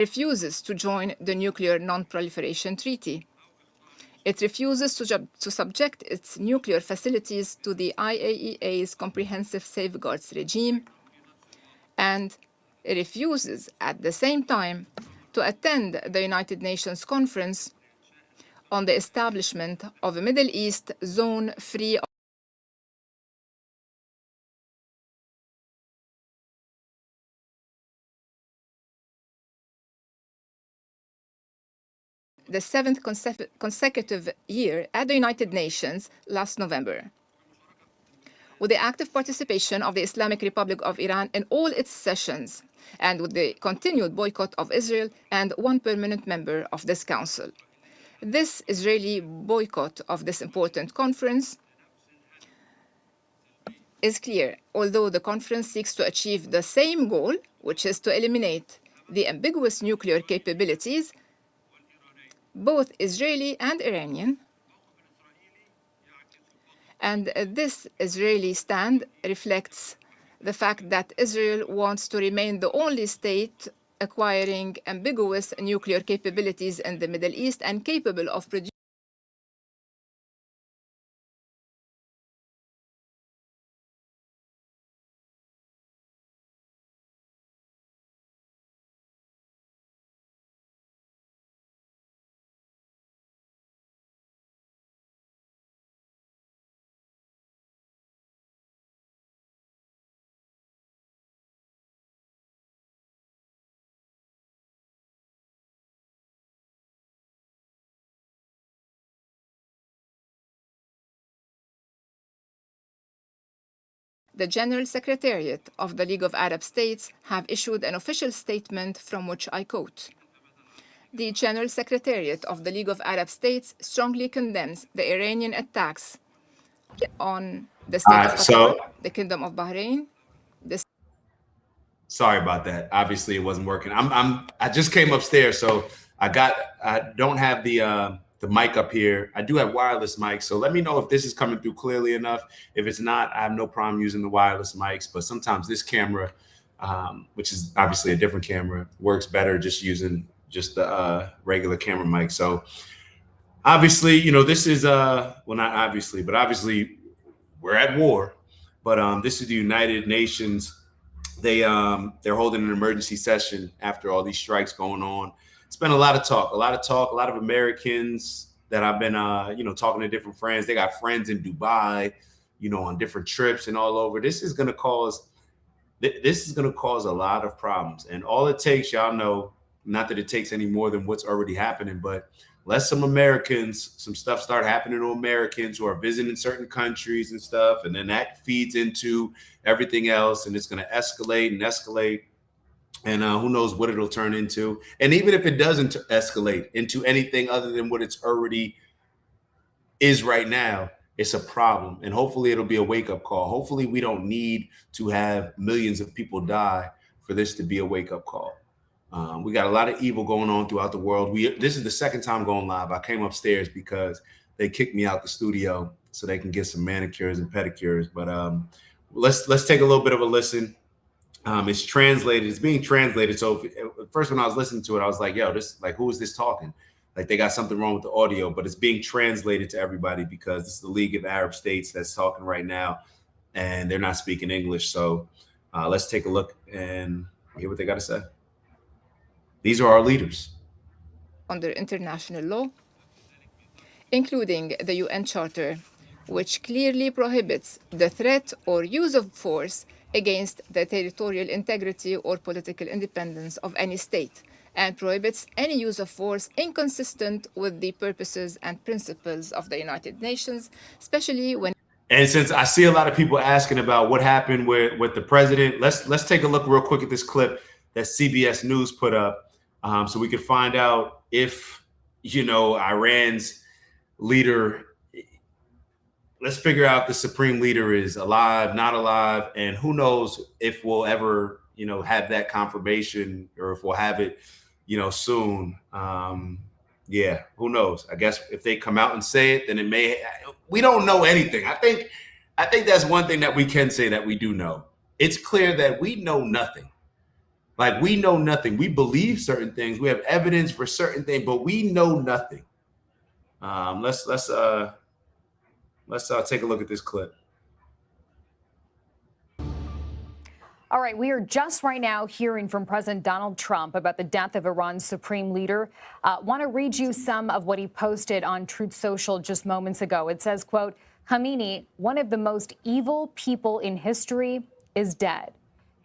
refuses to join the Nuclear Non-Proliferation Treaty. It refuses to subject its nuclear facilities to the IAEA's comprehensive safeguards regime, and it refuses at the same time to attend the United Nations Conference on the establishment of a Middle East zone free of the seventh consecutive year at the United Nations last November, with the active participation of the Islamic Republic of Iran in all its sessions, and with the continued boycott of Israel and one permanent member of this council. This Israeli boycott of this important conference is clear, although the conference seeks to achieve the same goal, which is to eliminate the ambiguous nuclear capabilities, both Israeli and Iranian. And this Israeli stand reflects the fact that Israel wants to remain the only state acquiring ambiguous nuclear capabilities in the Middle East and capable of producing the General Secretariat of the League of Arab States have issued an official statement from which I quote: "The General Secretariat of the League of Arab States strongly condemns the Iranian attacks on the state of Qatar, the Kingdom of Bahrain." Sorry about that. Obviously, it wasn't working. I just came upstairs, so I don't have the mic up here. I do have wireless mics, so let me know if this is coming through clearly enough. If it's not, I have no problem using the wireless mics, but sometimes this camera, which is obviously a different camera, works better just using just the regular camera mic. So obviously, this is well, not obviously, but obviously we're at war. But this is the United Nations. They're holding an emergency session after all these strikes going on. It's been a lot of talk, a lot of Americans that I've been, talking to different friends. They got friends in Dubai, on different trips and all over. This is going to cause a lot of problems. And all it takes, y'all know, not that it takes any more than what's already happening, but let some stuff start happening to Americans who are visiting certain countries and stuff. And then that feeds into everything else, and it's going to escalate. And who knows what it'll turn into. And even if it doesn't escalate into anything other than what it's already is right now, it's a problem. And hopefully it'll be a wake-up call. Hopefully we don't need to have millions of people die for this to be a wake-up call. We got a lot of evil going on throughout the world. This is the second time going live. I came upstairs because they kicked me out the studio so they can get some manicures and pedicures. But let's take a little bit of a listen. It's translated. It's being translated. So first, when I was listening to it, I was like, "Yo, who is this talking? Like, they got something wrong with the audio." But it's being translated to everybody because this is the League of Arab States that's talking right now, and they're not speaking English. So let's take a look and hear what they got to say. These are our leaders. Under international law, including the UN Charter, which clearly prohibits the threat or use of force against the territorial integrity or political independence of any state, and prohibits any use of force inconsistent with the purposes and principles of the United Nations, especially when... And since I see a lot of people asking about what happened with the president, let's take a look real quick at this clip that CBS News put up, so we could find out if, Iran's leader, let's figure out if the supreme leader is alive, not alive, and who knows if we'll ever, have that confirmation, or if we'll have it, soon. Yeah, who knows? I guess if they come out and say it, then it may. We don't know anything. I think that's one thing that we can say that we do know. It's clear that we know nothing. Like, we know nothing. We believe certain things. We have evidence for certain things, but we know nothing. Let's take a look at this clip. All right, we are just right now hearing from President Donald Trump about the death of Iran's supreme leader. Want to read you some of what he posted on Truth Social just moments ago. It says, quote, Khamenei, one of the most evil people in history, is dead.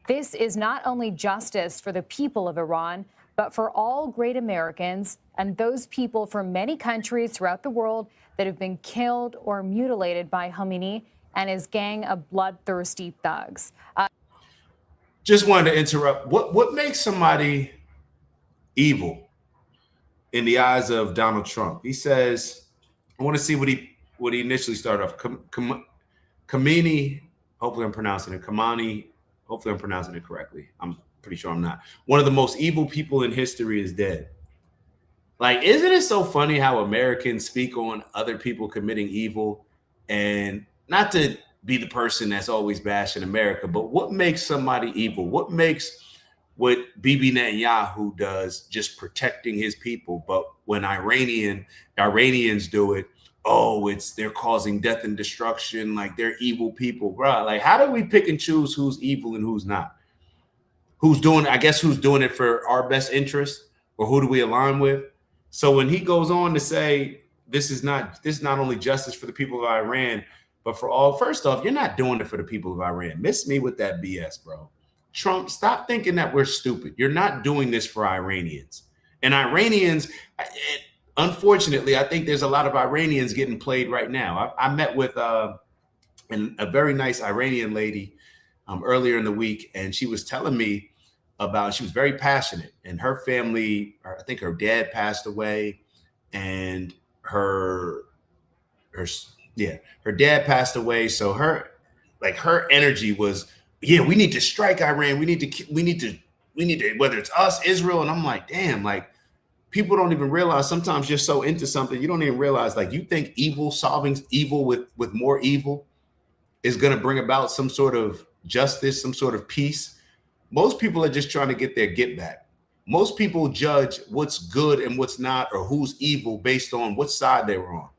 This is not only justice for the people of Iran, but for all great Americans and those people from many countries throughout the world that have been killed or mutilated by Khamenei and his gang of bloodthirsty thugs. Just wanted to interrupt. What makes somebody evil in the eyes of Donald Trump? He says, I want to see what he initially started off. Khamenei, hopefully I'm pronouncing it. Khamenei, hopefully I'm pronouncing it correctly. I'm pretty sure I'm not. One of the most evil people in history is dead. Like, isn't it so funny how Americans speak on other people committing evil? And not to be the person that's always bashing America, but what makes somebody evil? What makes what Bibi Netanyahu does just protecting his people? But when Iranians do it, oh, they're causing death and destruction, like they're evil people, bro. Like, how do we pick and choose who's evil and who's not? Who's doing it for our best interest, or who do we align with? So when he goes on to say this is not only justice for the people of Iran, but for all, first off, you're not doing it for the people of Iran. Miss me with that BS, bro. Trump, stop thinking that we're stupid. You're not doing this for Iranians. And Iranians, unfortunately, I think there's a lot of Iranians getting played right now. I met with a very nice Iranian lady earlier in the week, and she was telling me she was very passionate, and her family, I think her dad passed away, and her dad passed away. So her energy was, yeah, we need to strike Iran. We need to, whether it's us, Israel. And I'm like, damn, like, people don't even realize sometimes you're so into something, you don't even realize, like, you think solving evil with more evil is going to bring about some sort of justice, some sort of peace. Most people are just trying to get their get back. Most people judge what's good and what's not, or who's evil based on what side they were on.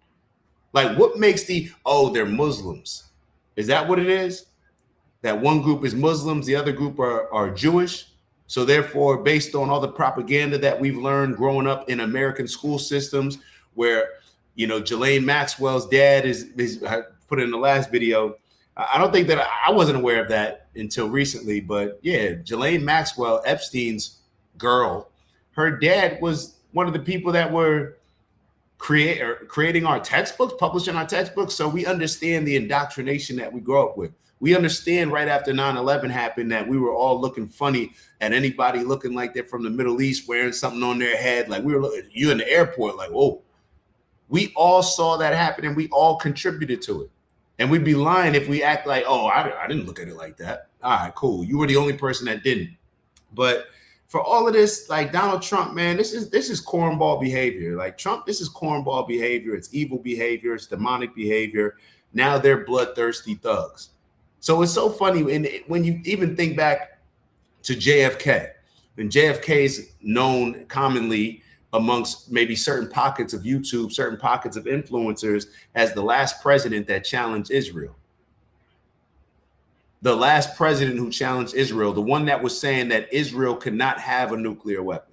Like, what makes they're Muslims? Is that what it is? That one group is Muslims, the other group are Jewish. So therefore, based on all the propaganda that we've learned growing up in American school systems, where, Ghislaine Maxwell's dad is I put it in the last video. I don't think that I wasn't aware of that until recently, but yeah, Ghislaine Maxwell, Epstein's girl, her dad was one of the people that were creating our textbooks, publishing our textbooks. So we understand the indoctrination that we grow up with. We understand right after 9/11 happened that we were all looking funny at anybody looking like they're from the Middle East wearing something on their head. Like, we were looking at you in the airport, like, whoa. We all saw that happen, and we all contributed to it. And we'd be lying if we act like, oh, I didn't look at it like that. All right, cool. You were the only person that didn't. But for all of this, like, Donald Trump, man, this is cornball behavior. Like, Trump, this is cornball behavior. It's evil behavior. It's demonic behavior. Now they're bloodthirsty thugs. So it's so funny. And when you even think back to JFK, and JFK is known commonly amongst maybe certain pockets of YouTube, certain pockets of influencers, as the last president that challenged Israel. The last president who challenged Israel, the one that was saying that Israel could not have a nuclear weapon.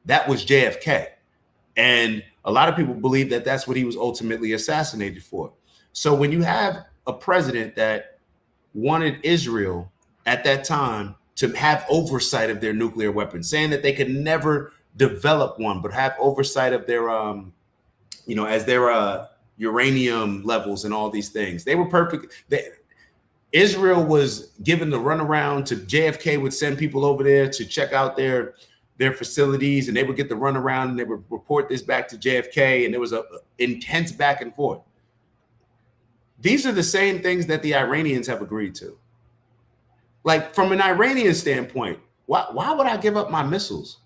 That was JFK. And a lot of people believe that that's what he was ultimately assassinated for. So when you have a president that wanted Israel at that time to have oversight of their nuclear weapons, saying that they could never develop one, but have oversight of their, as their uranium levels and all these things. They were perfect. Israel was given the runaround to JFK, would send people over there to check out their facilities, and they would get the runaround, and they would report this back to JFK, and there was a intense back and forth. These are the same things that the Iranians have agreed to. Like, from an Iranian standpoint, why would I give up my missiles?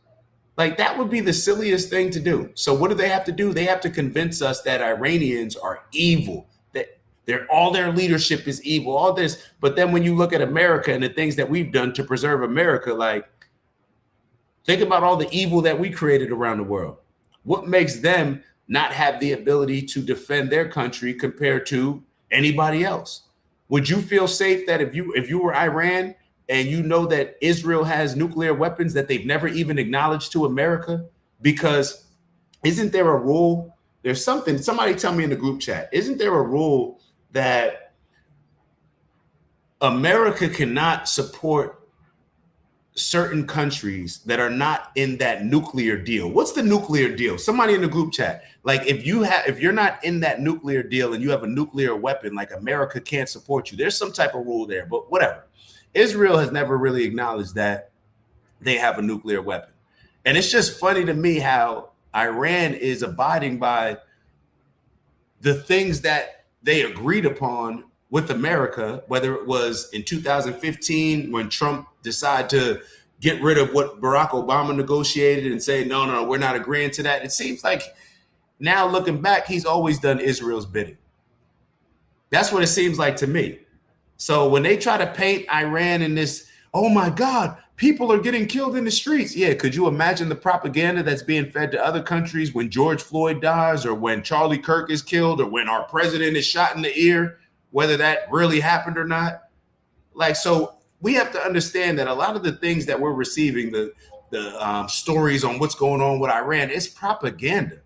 Like, that would be the silliest thing to do. So what do they have to do? They have to convince us that Iranians are evil, that all their leadership is evil, all this. But then when you look at America and the things that we've done to preserve America, like, Think about all the evil that we created around the world. What makes them not have the ability to defend their country compared to anybody else? Would you feel safe that if you were Iran and you know that Israel has nuclear weapons that they've never even acknowledged to America? Because isn't there a rule? There's something, somebody tell me in the group chat, isn't there a rule that America cannot support certain countries that are not in that nuclear deal? What's the nuclear deal? Somebody in the group chat. Like if you're not in that nuclear deal and you have a nuclear weapon, like America can't support you. There's some type of rule there, but whatever. Israel has never really acknowledged that they have a nuclear weapon. And it's just funny to me how Iran is abiding by the things that they agreed upon with America, whether it was in 2015 when Trump decided to get rid of what Barack Obama negotiated and say, no, we're not agreeing to that. It seems like now looking back, he's always done Israel's bidding. That's what it seems like to me. So when they try to paint Iran in this, oh my God, people are getting killed in the streets. Yeah, could you imagine the propaganda that's being fed to other countries when George Floyd dies or when Charlie Kirk is killed or when our president is shot in the ear, whether that really happened or not? Like, so we have to understand that a lot of the things that we're receiving, the stories on what's going on with Iran, it's propaganda.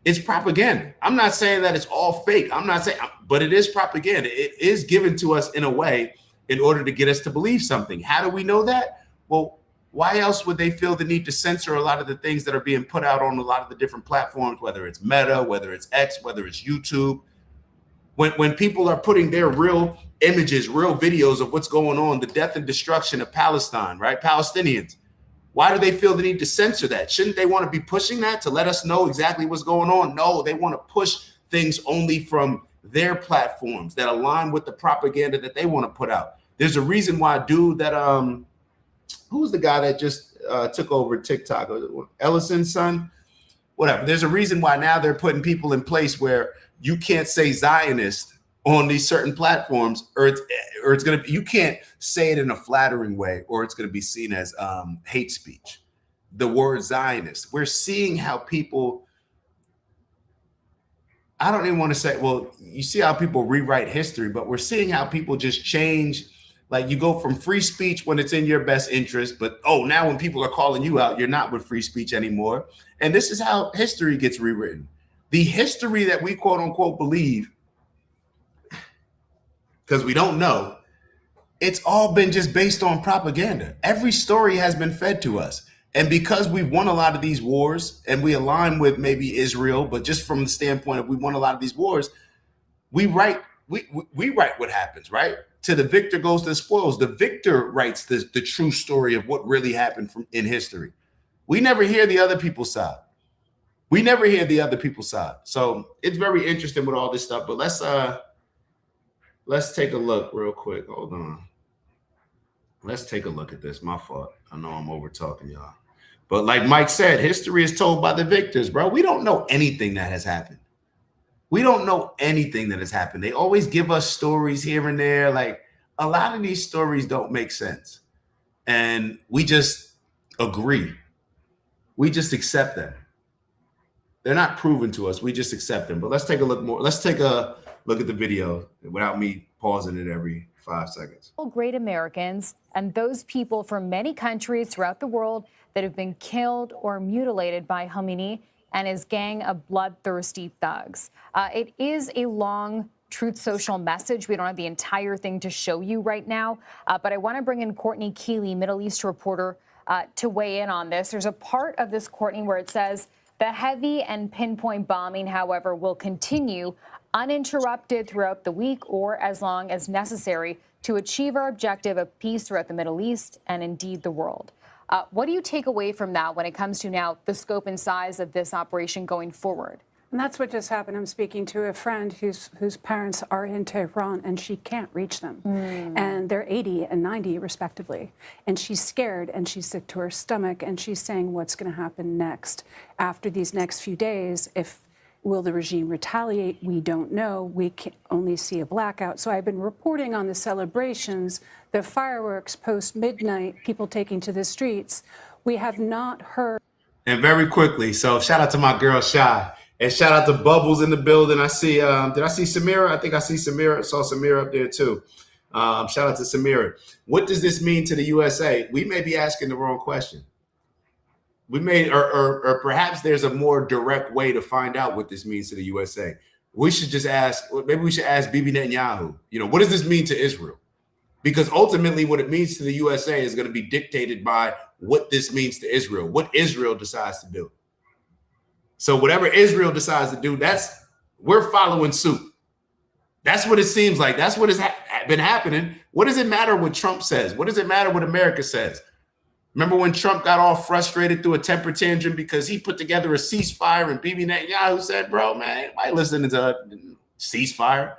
It's propaganda. I'm not saying that it's all fake. I'm not saying, but it is propaganda. It is given to us in a way in order to get us to believe something. How do we know that? Well, why else would they feel the need to censor a lot of the things that are being put out on a lot of the different platforms, whether it's Meta, whether it's X, whether it's YouTube? When people are putting their real images, real videos of what's going on, the death and destruction of Palestine, right? Palestinians. Why do they feel the need to censor that? Shouldn't they want to be pushing that to let us know exactly what's going on? No, they want to push things only from their platforms that align with the propaganda that they want to put out. There's a reason why a dude that who's the guy that just took over TikTok, Ellison's son, whatever. There's a reason why now they're putting people in place where you can't say Zionist on these certain platforms, or it's gonna, you can't say it in a flattering way, or it's gonna be seen as hate speech. The word Zionist. We're seeing how people, I don't even want to say, well, you see how people rewrite history, but we're seeing how people just change. Like you go from free speech when it's in your best interest, but now when people are calling you out, you're not with free speech anymore. And this is how history gets rewritten. The history that we quote unquote believe, because we don't know, it's all been just based on propaganda. Every story has been fed to us. And because we've won a lot of these wars and we align with maybe Israel, but just from the standpoint of we won a lot of these wars, we write what happens, right? To the victor goes to the spoils. The victor writes the true story of what really happened in history. We never hear the other people's side. We never hear the other people's side. So it's very interesting with all this stuff. But let's take a look real quick. Hold on. Let's take a look at this. My fault. I know I'm over talking y'all. But like Mike said, history is told by the victors, bro. We don't know anything that has happened. We don't know anything that has happened. They always give us stories here and there. Like a lot of these stories don't make sense. And we just agree. We just accept them. They're not proven to us. We just accept them. But let's take a look more. Let's take a look at the video without me pausing it every 5 seconds. Great Americans and those people from many countries throughout the world that have been killed or mutilated by Khamenei and his gang of bloodthirsty thugs. It is a long Truth Social message. We don't have the entire thing to show you right now, but I want to bring in Courtney Keeley, Middle East reporter, to weigh in on this. There's a part of this, Courtney, where it says the heavy and pinpoint bombing, however, will continue uninterrupted throughout the week or as long as necessary to achieve our objective of peace throughout the Middle East and indeed the world. What do you take away from that when it comes to now the scope and size of this operation going forward? And that's what just happened. I'm speaking to a friend whose parents are in Tehran and she can't reach them. And they're 80 and 90 respectively. And she's scared and she's sick to her stomach and she's saying what's going to happen next after these next few days. Will the regime retaliate? We don't know. We can only see a blackout. So I've been reporting on the celebrations, the fireworks post midnight, people taking to the streets. We have not heard. And very quickly, so shout out to my girl Shy, and shout out to Bubbles in the building. I see, did I see Samira? I think I see Samira. Saw Samira up there too. Shout out to Samira. What does this mean to the USA? We may be asking the wrong question. We may, or perhaps there's a more direct way to find out what this means to the USA. We should just ask. Maybe we should ask Bibi Netanyahu. You know, what does this mean to Israel? Because ultimately, what it means to the USA is going to be dictated by what this means to Israel, what Israel decides to do. So whatever Israel decides to do, we're following suit. That's what it seems like. That's what has been happening. What does it matter what Trump says? What does it matter what America says? Remember when Trump got all frustrated through a temper tantrum because he put together a ceasefire and Bibi Netanyahu said, bro, man, why listening to a ceasefire?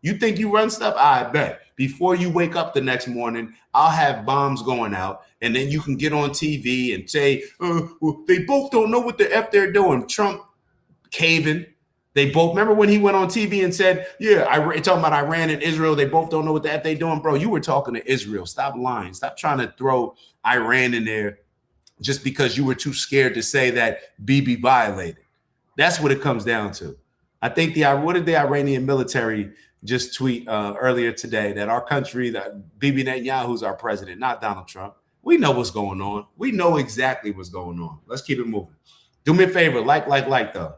You think you run stuff? I bet. Before you wake up the next morning, I'll have bombs going out, and then you can get on TV and say, well, they both don't know what the F they're doing. Trump caving. They both, remember when he went on TV and said, yeah, talking about Iran and Israel, they both don't know what the F they doing. Bro, you were talking to Israel. Stop lying. Stop trying to throw Iran in there just because you were too scared to say that Bibi violated. That's what it comes down to. I think what did the Iranian military just tweet earlier today? That our country, that Bibi Netanyahu's our president, not Donald Trump. We know what's going on. We know exactly what's going on. Let's keep it moving. Do me a favor, like though.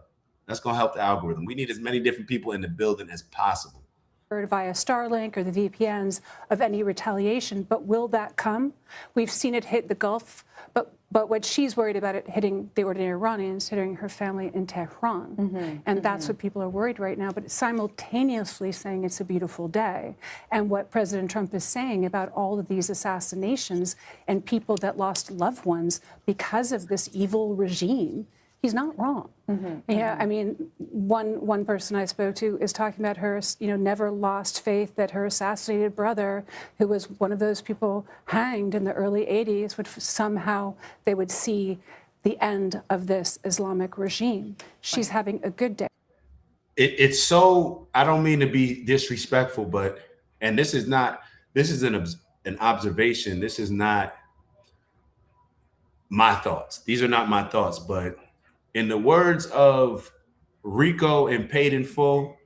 That's going to help the algorithm. We need as many different people in the building as possible. Via Starlink or the VPNs of any retaliation, but will that come? We've seen it hit the Gulf, but what she's worried about it hitting the ordinary Iranians, hitting her family in Tehran. And that's what people are worried right now, but simultaneously saying it's a beautiful day. And what President Trump is saying about all of these assassinations and people that lost loved ones because of this evil regime, he's not wrong. Yeah, I mean, one person I spoke to is talking about her, never lost faith that her assassinated brother, who was one of those people hanged in the early 80s, would somehow they would see the end of this Islamic regime. She's having a good day. It's so, I don't mean to be disrespectful, but, and this is an observation. This is not my thoughts. These are not my thoughts, but in the words of Rico and Paid in Full,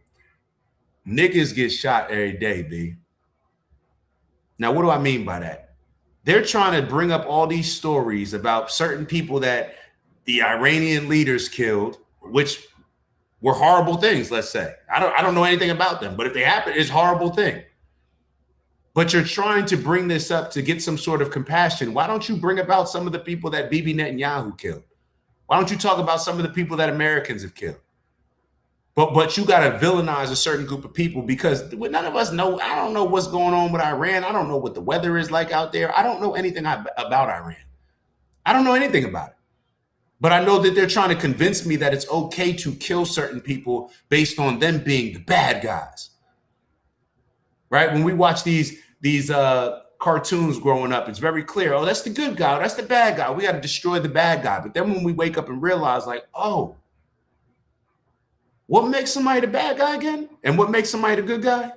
niggas get shot every day, B. Now, what do I mean by that? They're trying to bring up all these stories about certain people that the Iranian leaders killed, which were horrible things, let's say. I don't know anything about them, but if they happen, it's a horrible thing. But you're trying to bring this up to get some sort of compassion. Why don't you bring about some of the people that Bibi Netanyahu killed? Why don't you talk about some of the people that Americans have killed? But you got to villainize a certain group of people because none of us know. I don't know what's going on with Iran. I don't know what the weather is like out there. I don't know anything about Iran. I don't know anything about it. But I know that they're trying to convince me that it's okay to kill certain people based on them being the bad guys. Right? When we watch these cartoons growing up, it's very clear. Oh, that's the good guy. That's the bad guy. We got to destroy the bad guy. But then when we wake up and realize, like, oh, what makes somebody the bad guy again? And what makes somebody the good guy?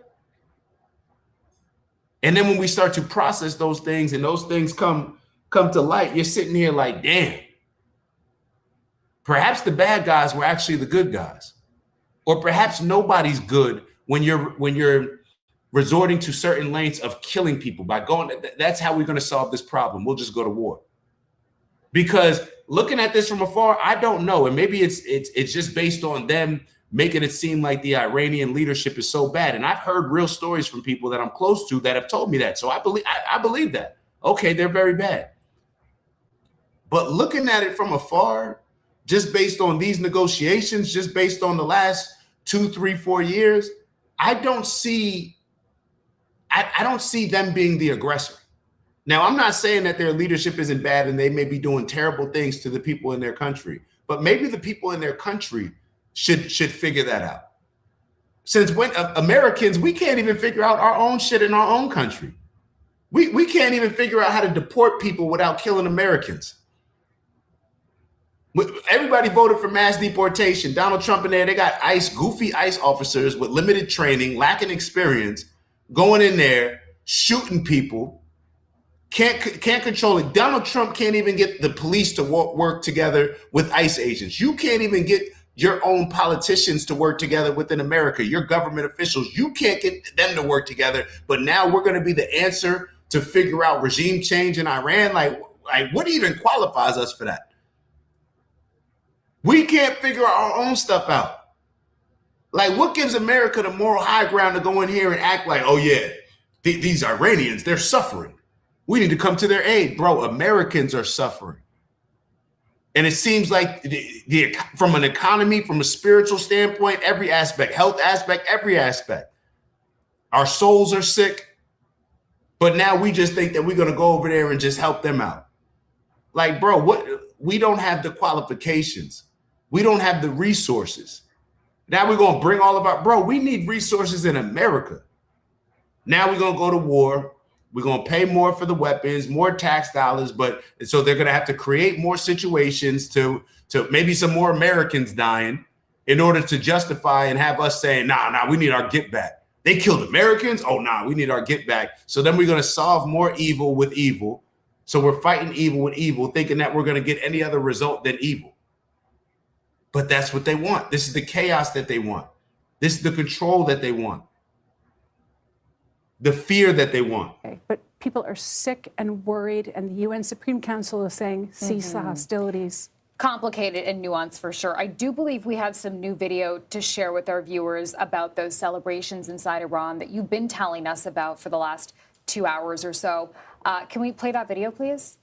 And then when we start to process those things and those things come to light, you're sitting here like, damn, perhaps the bad guys were actually the good guys. Or perhaps nobody's good when you're resorting to certain lengths of killing people by going, that's how we're going to solve this problem. We'll just go to war. Because looking at this from afar, I don't know. And maybe it's just based on them making it seem like the Iranian leadership is so bad. And I've heard real stories from people that I'm close to that have told me that. So I believe that. Okay, they're very bad. But looking at it from afar, just based on these negotiations, just based on the last 2, 3, 4 years, I don't see them being the aggressor. Now, I'm not saying that their leadership isn't bad and they may be doing terrible things to the people in their country, but maybe the people in their country should figure that out. Since when Americans, we can't even figure out our own shit in our own country. We can't even figure out how to deport people without killing Americans. Everybody voted for mass deportation. Donald Trump in there, they got goofy ICE officers with limited training, lacking experience, going in there, shooting people, Can't control it. Donald Trump can't even get the police to work together with ICE agents. You can't even get your own politicians to work together within America. Your government officials, you can't get them to work together. But now we're going to be the answer to figure out regime change in Iran. Like what even qualifies us for that? We can't figure our own stuff out. Like, what gives America the moral high ground to go in here and act like, oh yeah, these Iranians, they're suffering. We need to come to their aid. Bro, Americans are suffering. And it seems like from an economy, from a spiritual standpoint, every aspect, health aspect, every aspect, our souls are sick. But now we just think that we're going to go over there and just help them out. Like, bro, we don't have the qualifications. We don't have the resources. Now we're going to bring all of our, bro, we need resources in America. Now we're going to go to war. We're going to pay more for the weapons, more tax dollars, but so they're going to have to create more situations to maybe some more Americans dying in order to justify and have us saying, nah, we need our get back. They killed Americans. Oh, nah, we need our get back. So then we're going to solve more evil with evil. So we're fighting evil with evil, thinking that we're going to get any other result than evil. But that's what they want. This is the chaos that they want. This is the control that they want. The fear that they want. Okay, but people are sick and worried, and the UN Supreme Council is saying cease the hostilities. Complicated and nuanced for sure. I do believe we have some new video to share with our viewers about those celebrations inside Iran that you've been telling us about for the last 2 hours or so. Can we play that video, please?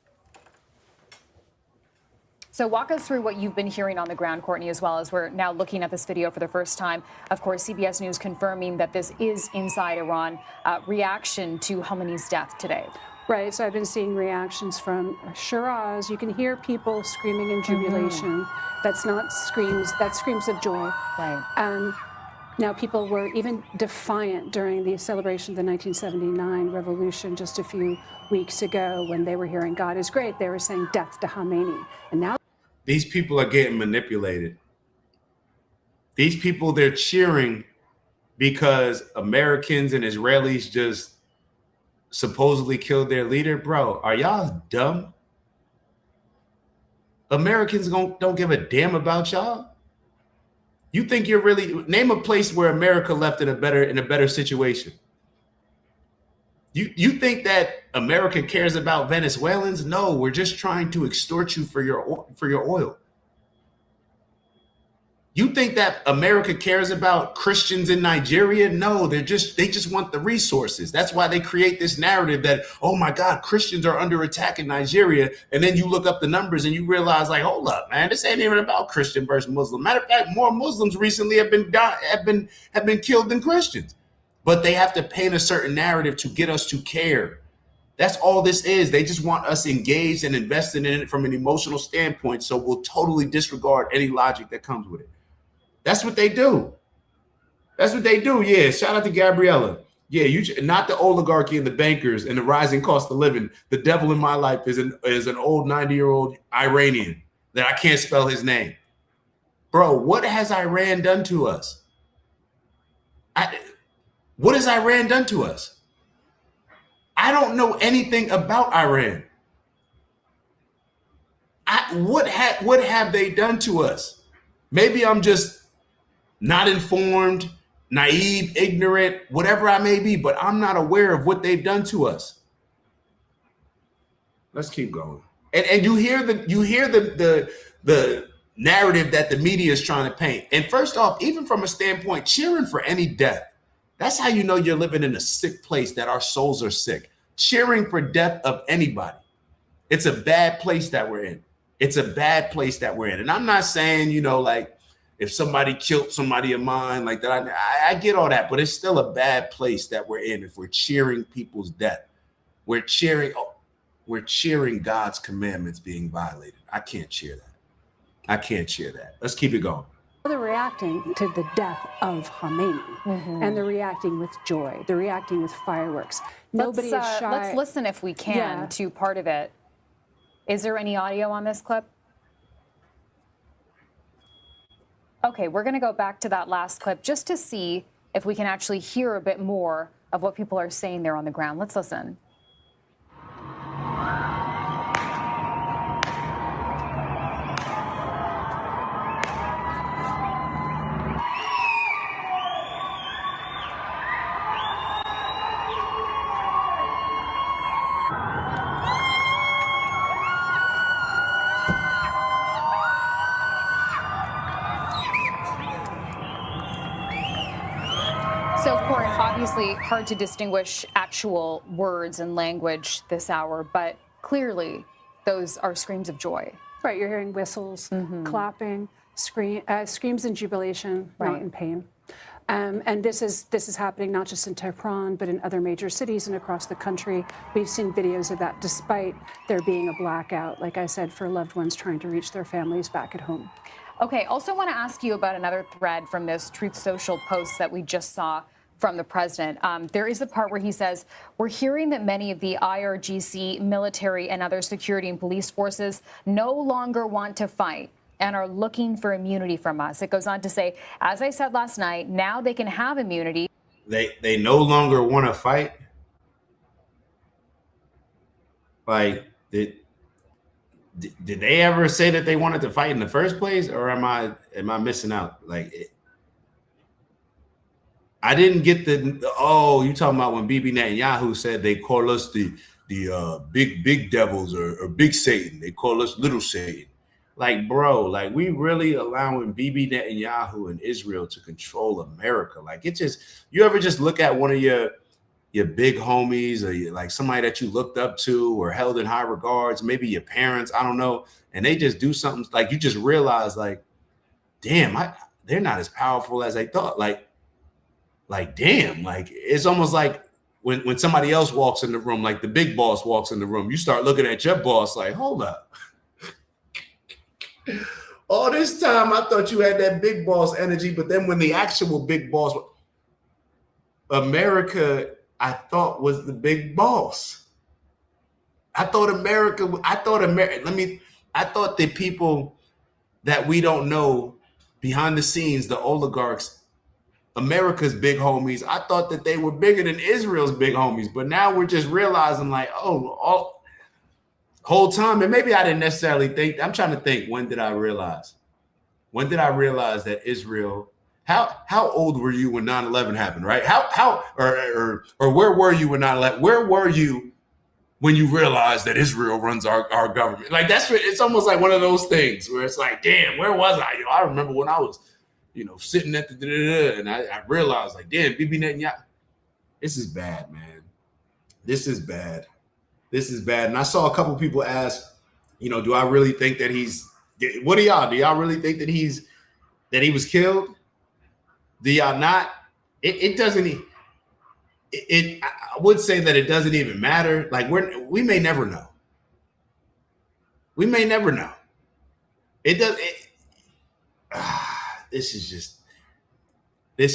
So walk us through what you've been hearing on the ground, Courtney, as well as we're now looking at this video for the first time. Of course, CBS News confirming that this is inside Iran. Reaction to Khamenei's death today. Right, so I've been seeing reactions from Shiraz. You can hear people screaming in jubilation. That's not screams, that's screams of joy. Right. Now, people were even defiant during the celebration of the 1979 revolution just a few weeks ago when they were hearing God is great. They were saying death to Khamenei. And now these people are getting manipulated. These people, they're cheering because Americans and Israelis just supposedly killed their leader. Bro, are y'all dumb? Americans don't give a damn about y'all. You think you're really, name a place where America left in a better situation. You think that America cares about Venezuelans? No, we're just trying to extort you for your oil. You think that America cares about Christians in Nigeria? No, they just want the resources. That's why they create this narrative that, oh my God, Christians are under attack in Nigeria. And then you look up the numbers and you realize, like, hold up, man, this ain't even about Christian versus Muslim. Matter of fact, more Muslims recently have been killed than Christians. But they have to paint a certain narrative to get us to care. That's all this is. They just want us engaged and invested in it from an emotional standpoint. So we'll totally disregard any logic that comes with it. That's what they do. That's what they do. Yeah. Shout out to Gabriella. Yeah. Not the oligarchy and the bankers and the rising cost of living. The devil in my life is an old 90-year-old Iranian that I can't spell his name. Bro, what has Iran done to us? What has Iran done to us? I don't know anything about Iran. What have they done to us? Maybe I'm just not informed, naive, ignorant, whatever I may be, but I'm not aware of what they've done to us. Let's keep going. And you hear the narrative that the media is trying to paint. And first off, even from a standpoint, cheering for any death. That's how you know you're living in a sick place, that our souls are sick. Cheering for death of anybody. It's a bad place that we're in. It's a bad place that we're in. And I'm not saying, like if somebody killed somebody of mine like that, I get all that, but it's still a bad place that we're in if we're cheering people's death. We're cheering God's commandments being violated. I can't cheer that. Let's keep it going. they're reacting to the death of Khamenei, and they're reacting with joy. They're reacting with fireworks. Nobody is shy. Let's listen, if we can, to part of it. Is there any audio on this clip? Okay, we're going to go back to that last clip just to see if we can actually hear a bit more of what people are saying there on the ground. Let's listen. So, Corin, obviously hard to distinguish actual words and language this hour, but clearly those are screams of joy. Right, you're hearing whistles, clapping, screams in jubilation, not in pain. And this is happening not just in Tehran, but in other major cities and across the country. We've seen videos of that despite there being a blackout, like I said, for loved ones trying to reach their families back at home. Okay, also want to ask you about another thread from this Truth Social post that we just saw from the president. There is a part where he says, we're hearing that many of the IRGC military and other security and police forces no longer want to fight and are looking for immunity from us. It goes on to say, as I said last night, now they can have immunity. They no longer want to fight. Like, did they ever say that they wanted to fight in the first place, or am I missing out? Like, I didn't get the you talking about when Bibi Netanyahu said they call us the big devils or big Satan. They call us little Satan. Like, bro, like, we really allowing Bibi Netanyahu and Israel to control America. Like, it just, you ever just look at one of your big homies or like somebody that you looked up to or held in high regards, maybe your parents, I don't know, and they just do something, like, you just realize, like, damn, they're not as powerful as I thought. Like, damn, like, it's almost like when somebody else walks in the room, like the big boss walks in the room, you start looking at your boss like, hold up. All this time, I thought you had that big boss energy, but then when the actual big boss, America, I thought was the big boss. I thought the people that we don't know behind the scenes, the oligarchs, America's big homies, I thought that they were bigger than Israel's big homies, but now we're just realizing, like, whole time, and maybe I didn't necessarily think. I'm trying to think. When did I realize? When did I realize that Israel? How old were you when 9/11 happened? Right? Or where were you when 9/11? Where were you when you realized that Israel runs our government? Like, it's almost like one of those things where it's like, damn, where was I? I remember when I was, sitting at the and I realized, like, damn, Bibi Netanyahu, this is bad, man. This is bad. This is bad. And I saw a couple people ask, do I really think that what do y'all really think that he was killed? Do y'all not? It doesn't, I would say that it doesn't even matter. Like, we may never know. We may never know. It does. This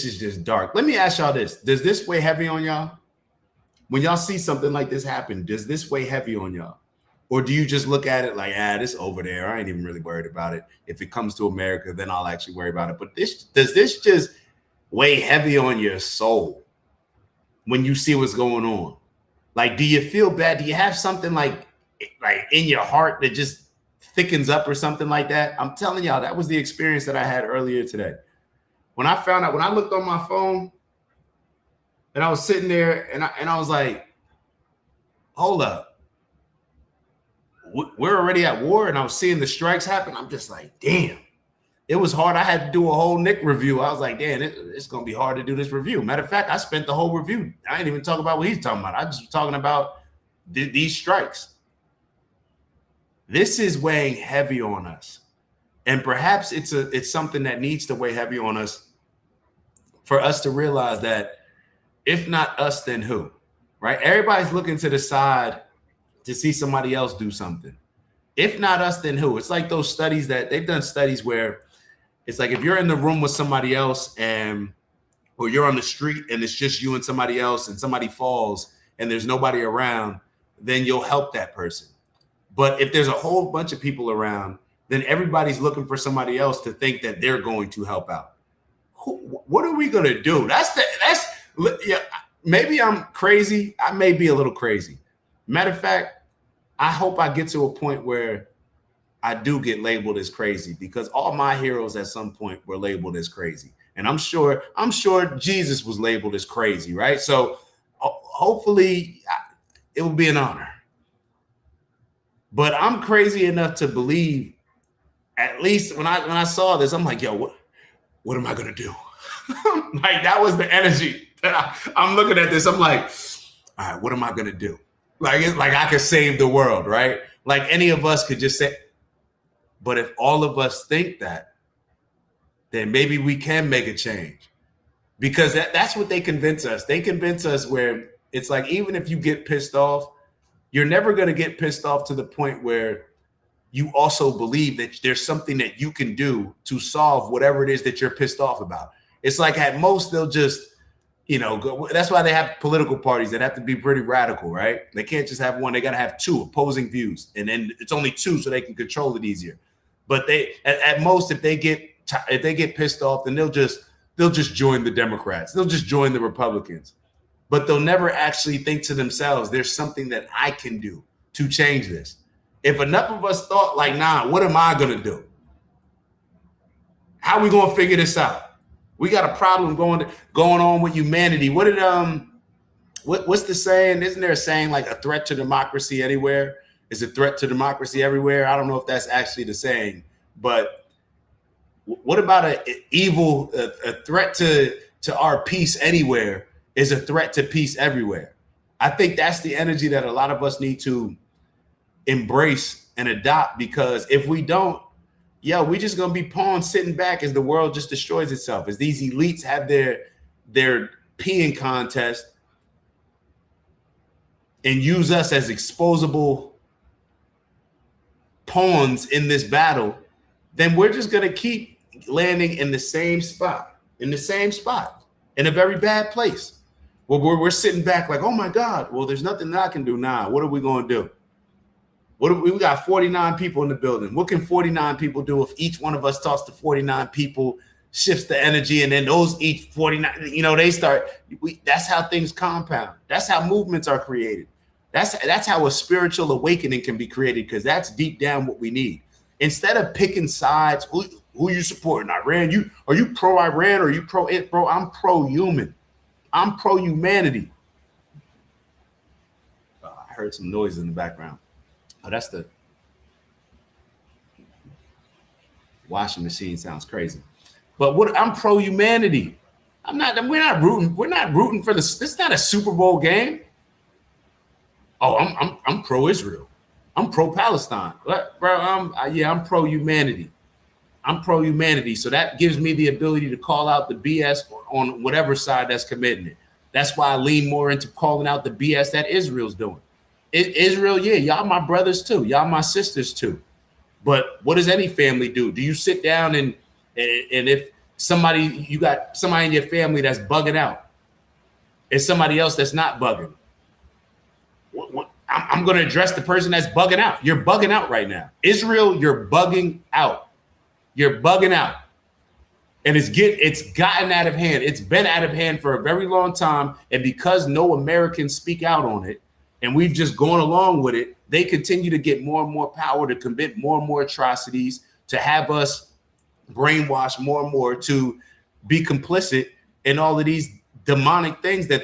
is just dark. Let me ask y'all this. Does this weigh heavy on y'all? When y'all see something like this happen, does this weigh heavy on y'all? Or do you just look at it like, this over there, I ain't even really worried about it. If it comes to America, then I'll actually worry about it. But does this just weigh heavy on your soul when you see what's going on? Like, do you feel bad? Do you have something like in your heart that just thickens up or something like that? I'm telling y'all, that was the experience that I had earlier today. When I found out, when I looked on my phone, and I was sitting there and I was like, hold up. We're already at war, and I was seeing the strikes happen. I'm just like, damn. It was hard. I had to do a whole Nick review. I was like, damn, it's going to be hard to do this review. Matter of fact, I spent the whole review. I didn't even talk about what he's talking about. I just was talking about these strikes. This is weighing heavy on us. And perhaps it's something that needs to weigh heavy on us for us to realize that if not us, then who, right? Everybody's looking to the side to see somebody else do something. If not us, then who? It's like those studies that they've done studies where it's like if you're in the room with somebody else or you're on the street and it's just you and somebody else and somebody falls and there's nobody around, then you'll help that person. But if there's a whole bunch of people around, then everybody's looking for somebody else to think that they're going to help out. What are we going to do? Yeah, maybe I'm crazy. I may be a little crazy. Matter of fact, I hope I get to a point where I do get labeled as crazy, because all my heroes at some point were labeled as crazy. And I'm sure Jesus was labeled as crazy, right? So hopefully it will be an honor. But I'm crazy enough to believe, at least when I saw this, I'm like, yo, what am I going to do? Like, that was the energy I'm looking at this. I'm like, all right, what am I gonna do? Like, it's like I could save the world, right? Like any of us could just say, but if all of us think that, then maybe we can make a change. Because that's what they convince us. They convince us where it's like, even if you get pissed off, you're never going to get pissed off to the point where you also believe that there's something that you can do to solve whatever it is that you're pissed off about. It's like at most they'll just, go. That's why they have political parties that have to be pretty radical, right? They can't just have one. They got to have two opposing views. And then it's only two so they can control it easier. But they, at most, if they get pissed off, then they'll just join the Democrats. They'll just join the Republicans. But they'll never actually think to themselves, there's something that I can do to change this. If enough of us thought like, nah, what am I going to do? How are we going to figure this out? We got a problem going on with humanity. What did what's the saying? Isn't there a saying like a threat to democracy anywhere is a threat to democracy everywhere? I don't know if that's actually the saying, but what about a threat to our peace anywhere is a threat to peace everywhere? I think that's the energy that a lot of us need to embrace and adopt, because if we don't, we just gonna be pawns sitting back as the world just destroys itself, as these elites have their peeing contest and use us as exposable pawns in this battle. Then we're just gonna keep landing in the same spot, in a very bad place. Well, we're sitting back like, oh my God, well, there's nothing that I can do now. What are we gonna do? We got 49 people in the building. What can 49 people do if each one of us talks to 49 people, shifts the energy, and then those each 49, they start. That's how things compound. That's how movements are created. That's how a spiritual awakening can be created, because that's deep down what we need. Instead of picking sides, who you supporting? Iran? Are you pro Iran or are you pro it, bro? I'm pro human. I'm pro humanity. I heard some noise in the background. Oh, that's the washing machine. Sounds crazy. But I'm pro humanity. We're not rooting for this. This is not a Super Bowl game. Oh, I'm pro Israel. I'm pro Palestine. Bro, I'm pro humanity. I'm pro humanity. So that gives me the ability to call out the BS on whatever side that's committing it. That's why I lean more into calling out the BS that Israel's doing. Israel, y'all my brothers too. Y'all my sisters too. But what does any family do? Do you sit down and if you got somebody in your family that's bugging out, and somebody else that's not bugging, I'm going to address the person that's bugging out. You're bugging out right now. Israel, you're bugging out. You're bugging out. And it's gotten out of hand. It's been out of hand for a very long time. And because no Americans speak out on it, and we've just gone along with it, they continue to get more and more power to commit more and more atrocities, to have us brainwashed more and more to be complicit in all of these demonic things that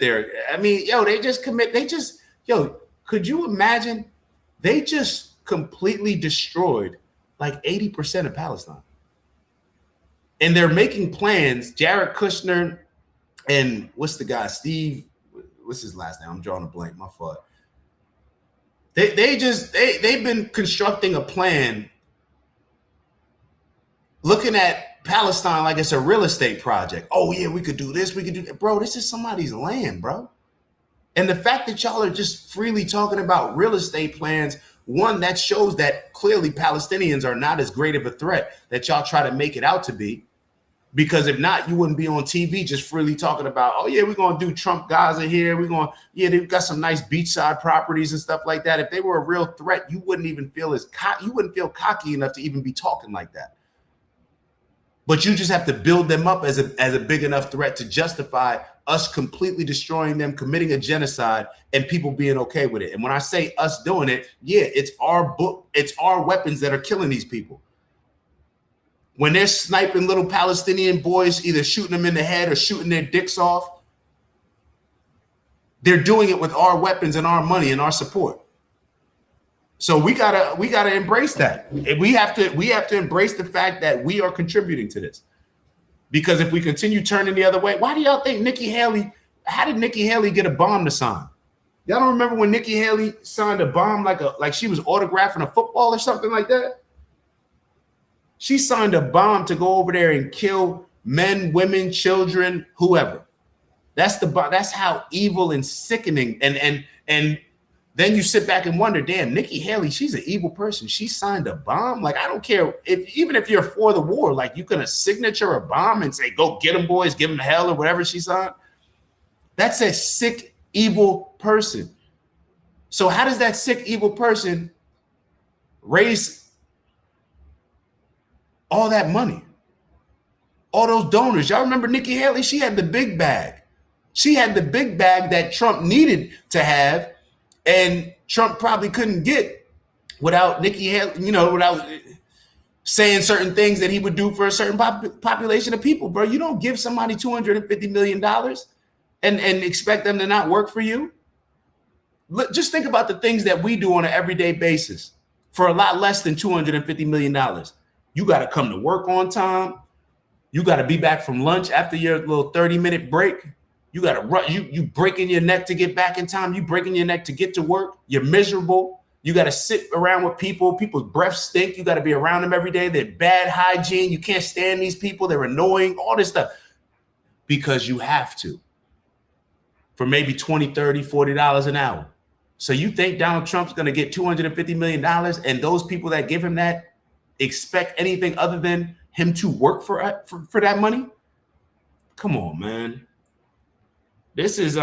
could you imagine? They just completely destroyed like 80% of Palestine. And they're making plans. Jared Kushner and what's the guy? Steve, what's his last name? I'm drawing a blank. My fault. They've been constructing a plan looking at Palestine like it's a real estate project. Oh yeah, we could do this, we could do that. Bro, this is somebody's land, bro. And the fact that y'all are just freely talking about real estate plans, one, that shows that clearly Palestinians are not as great of a threat that y'all try to make it out to be. Because if not, you wouldn't be on TV just freely talking about, oh yeah, we're going to do Trump Gaza here. They've got some nice beachside properties and stuff like that. If they were a real threat, you wouldn't even feel cocky enough to even be talking like that. But you just have to build them up as a big enough threat to justify us completely destroying them, committing a genocide, and people being okay with it. And when I say us doing it, it's our weapons that are killing these people. When they're sniping little Palestinian boys, either shooting them in the head or shooting their dicks off, they're doing it with our weapons and our money and our support. So we gotta embrace that. We have to embrace the fact that we are contributing to this. Because if we continue turning the other way, why do y'all think Nikki Haley how did Nikki Haley get a bomb to sign? Y'all don't remember when Nikki Haley signed a bomb like she was autographing a football or something like that? She signed a bomb to go over there and kill men, women, children, whoever. That's how evil and sickening. And then you sit back and wonder, damn, Nikki Haley, she's an evil person. She signed a bomb. Like, I don't care even if you're for the war, like you can signature a bomb and say, go get them, boys, give them hell or whatever she signed. That's a sick, evil person. So how does that sick, evil person raise all that money? All those donors. Y'all remember Nikki Haley? She had the big bag. She had the big bag that Trump needed to have, and Trump probably couldn't get without Nikki Haley, without saying certain things that he would do for a certain population of people. Bro, you don't give somebody $250 million and expect them to not work for you. Just think about the things that we do on an everyday basis for a lot less than $250 million. You got to come to work on time. You got to be back from lunch after your little 30-minute break. You got to run. You breaking your neck to get back in time. You breaking your neck to get to work. You're miserable. You got to sit around with people. People's breath stink. You got to be around them every day. They're bad hygiene. You can't stand these people. They're annoying. All this stuff because you have to for maybe $20, $30, $40 an hour. So you think Donald Trump's going to get $250 million and those people that give him that expect anything other than him to work for that money? Come on, man. This is,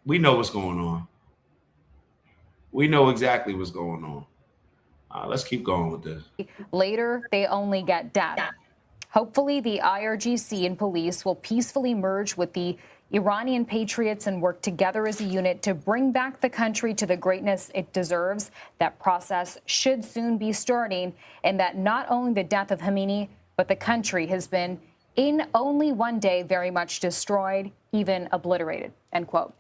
we know what's going on. We know exactly what's going on. Let's keep going with this. Later, they only get death. Hopefully, the IRGC and police will peacefully merge with the Iranian patriots and work together as a unit to bring back the country to the greatness it deserves. That process should soon be starting, and that not only the death of Khamenei, but the country has been in only one day very much destroyed, even obliterated, end quote.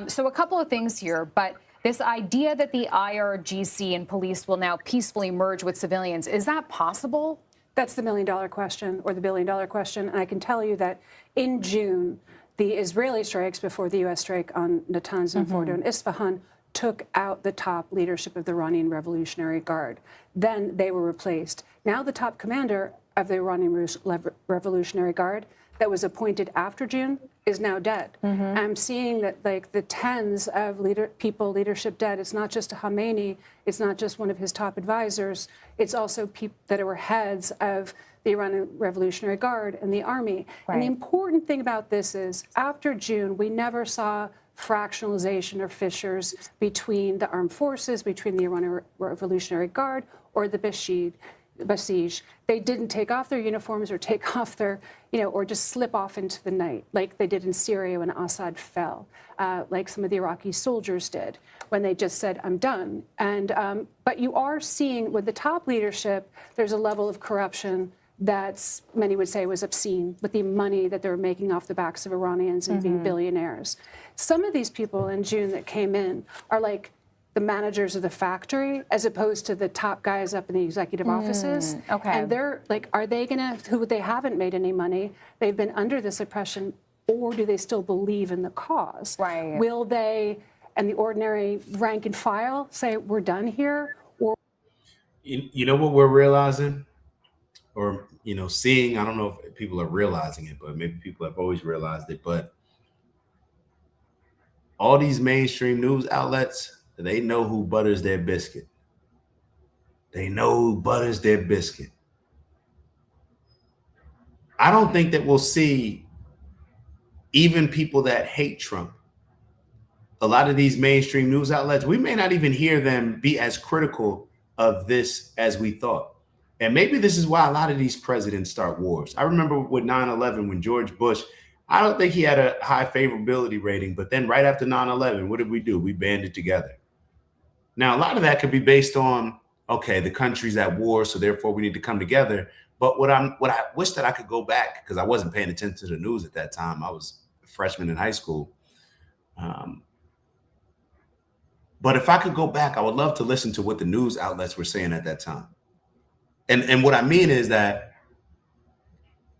So a couple of things here, but this idea that the IRGC and police will now peacefully merge with civilians, is that possible? That's the million-dollar question or the billion-dollar question. And I can tell you that in June, the Israeli strikes before the U.S. strike on Natanz and Fordo and Isfahan took out the top leadership of the Iranian Revolutionary Guard. Then they were replaced. Now the top commander of the Iranian Revolutionary Guard that was appointed after June is now dead. I'm seeing that like the tens of leadership dead. It's not just a Khamenei. It's not just one of his top advisors. It's also people that were heads of the Iranian Revolutionary Guard and the army. Right. And the important thing about this is after June, we never saw fractionalization or fissures between the armed forces, between the Iranian Revolutionary Guard or the Basij. They didn't take off their uniforms or take off their, or just slip off into the night like they did in Syria when Assad fell, like some of the Iraqi soldiers did when they just said, I'm done. And but you are seeing with the top leadership, there's a level of corruption that many would say was obscene with the money that they were making off the backs of Iranians and being billionaires. Some of these people in June that came in are like the managers of the factory as opposed to the top guys up in the executive offices. Okay. And they're like, are they gonna, they haven't made any money, they've been under this oppression, or do they still believe in the cause? Right. Will they, and the ordinary rank and file say, we're done here? Or you know what we're realizing? Or, seeing, I don't know if people are realizing it, but maybe people have always realized it, but all these mainstream news outlets, they know who butters their biscuit. They know who butters their biscuit. I don't think that we'll see even people that hate Trump. A lot of these mainstream news outlets, we may not even hear them be as critical of this as we thought. And maybe this is why a lot of these presidents start wars. I remember with 9/11, when George Bush, I don't think he had a high favorability rating, but then right after 9/11, what did we do? We banded together. Now, a lot of that could be based on, okay, the country's at war, so therefore we need to come together. But what I wish that I could go back, because I wasn't paying attention to the news at that time. I was a freshman in high school. But if I could go back, I would love to listen to what the news outlets were saying at that time. And what I mean is that,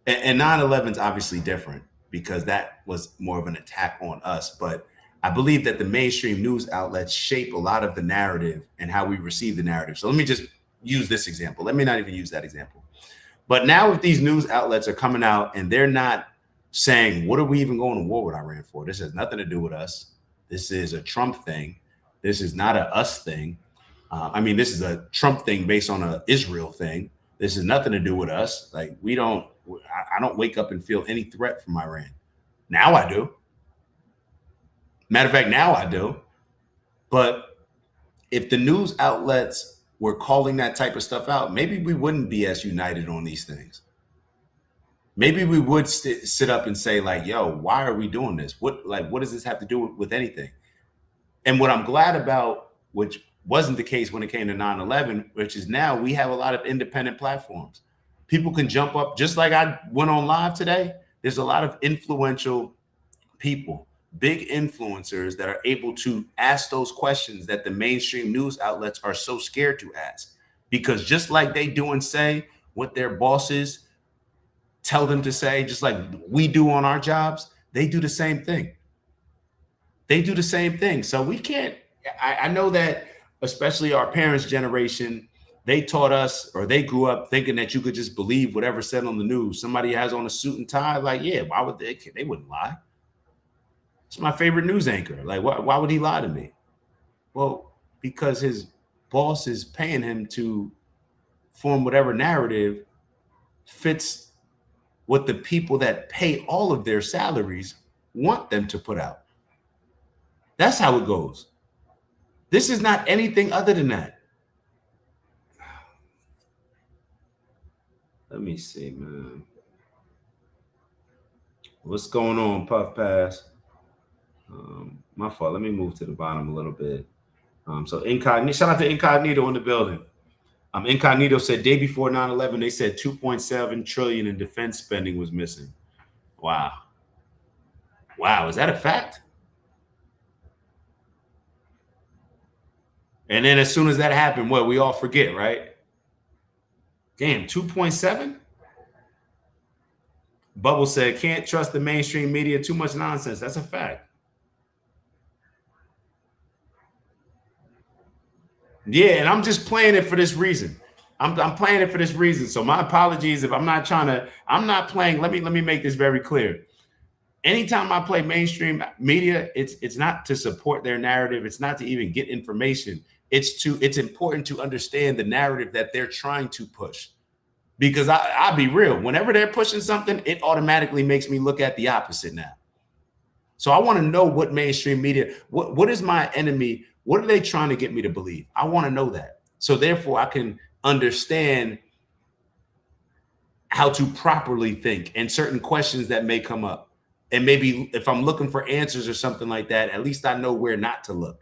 and 9/11 is obviously different because that was more of an attack on us. But I believe that the mainstream news outlets shape a lot of the narrative and how we receive the narrative. So let me just use this example. Let me not even use that example. But now if these news outlets are coming out and they're not saying, what are we even going to war with Iran for? This has nothing to do with us. This is a Trump thing. This is not a us thing. This is a Trump thing based on a Israel thing. This has nothing to do with us. Like I don't wake up and feel any threat from Iran. Now I do. Matter of fact, now I do. But if the news outlets were calling that type of stuff out, maybe we wouldn't be as united on these things. Maybe we would sit up and say like, yo, why are we doing this? What does this have to do with anything? And what I'm glad about, which wasn't the case when it came to 9/11, which is now we have a lot of independent platforms. People can jump up, just like I went on live today. There's a lot of influential people, big influencers that are able to ask those questions that the mainstream news outlets are so scared to ask. Because just like they do and say what their bosses tell them to say, just like we do on our jobs, they do the same thing. They do the same thing. So we can't, I know that especially our parents' generation, they taught us, or they grew up thinking that you could just believe whatever said on the news. Somebody has on a suit and tie, like, yeah, why would they wouldn't lie. It's my favorite news anchor. Like, why would he lie to me? Well, because his boss is paying him to form whatever narrative fits what the people that pay all of their salaries want them to put out. That's how it goes. This is not anything other than that. Let me see, man. What's going on, Puff Pass? My fault. Let me move to the bottom a little bit. So Incognito, shout out to Incognito in the building. Incognito said day before 9/11, they said 2.7 trillion in defense spending was missing. Wow. Wow, is that a fact? And then as soon as that happened, we all forget, right? Damn, 2.7? Bubble said, can't trust the mainstream media, too much nonsense. That's a fact. Yeah, and I'm just playing it for this reason. I'm playing it for this reason. So my apologies if I'm not playing. Let me make this very clear. Anytime I play mainstream media, it's not to support their narrative. It's not to even get information. It's important to understand the narrative that they're trying to push. Because I'll be real, whenever they're pushing something, it automatically makes me look at the opposite now. So I want to know what mainstream media, what is my enemy? What are they trying to get me to believe? I want to know that. So therefore I can understand how to properly think and certain questions that may come up. And maybe if I'm looking for answers or something like that, at least I know where not to look.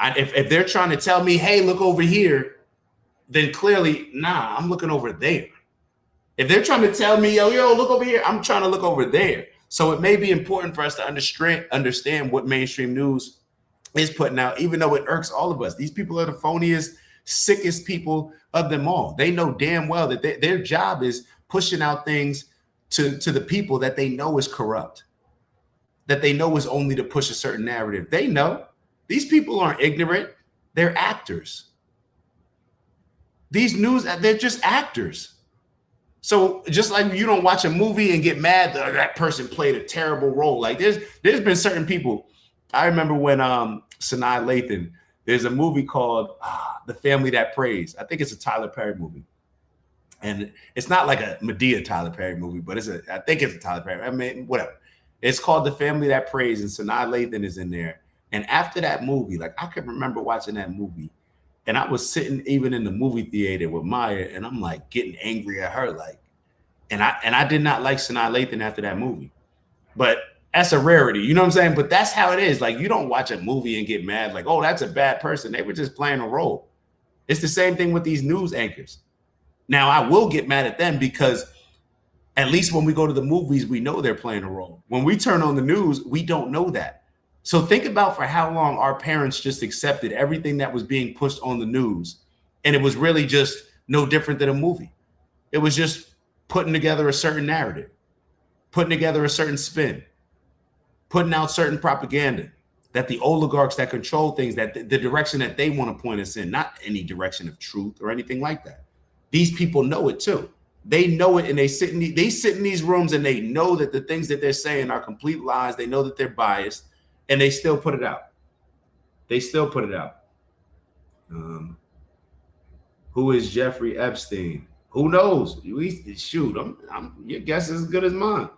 If they're trying to tell me, hey, look over here, then clearly, nah, I'm looking over there. If they're trying to tell me, yo, look over here, I'm trying to look over there. So it may be important for us to understand what mainstream news is putting out, even though it irks all of us. These people are the phoniest, sickest people of them all. They know damn well that their job is pushing out things to the people that they know is corrupt, that they know is only to push a certain narrative. They know. These people aren't ignorant. They're actors. These news, they're just actors. So just like you don't watch a movie and get mad that person played a terrible role. Like there's been certain people. I remember when Sanaa Lathan, there's a movie called The Family That Prays. I think it's a Tyler Perry movie. And it's not like a Medea Tyler Perry movie, but I think it's a Tyler Perry. I mean, whatever. It's called The Family That Prays, and Sanaa Lathan is in there. And after that movie, like I can remember watching that movie, and I was sitting even in the movie theater with Maya, and I'm like getting angry at her, like, and I did not like Sanaa Lathan after that movie. But that's a rarity, you know what I'm saying? But that's how it is. Like you don't watch a movie and get mad, like, oh, that's a bad person. They were just playing a role. It's the same thing with these news anchors. Now I will get mad at them because at least when we go to the movies, we know they're playing a role. When we turn on the news, we don't know that. So think about for how long our parents just accepted everything that was being pushed on the news. And it was really just no different than a movie. It was just putting together a certain narrative. putting together a certain spin, putting out certain propaganda that the oligarchs that control things, that the direction that they want to point us in, not any direction of truth or anything like that. These people know it too. They know it, and they sit in these rooms, and they know that the things that they're saying are complete lies. They know that they're biased, and they still put it out. They still put it out. Who is Jeffrey Epstein? Who knows? Shoot, your guess is as good as mine.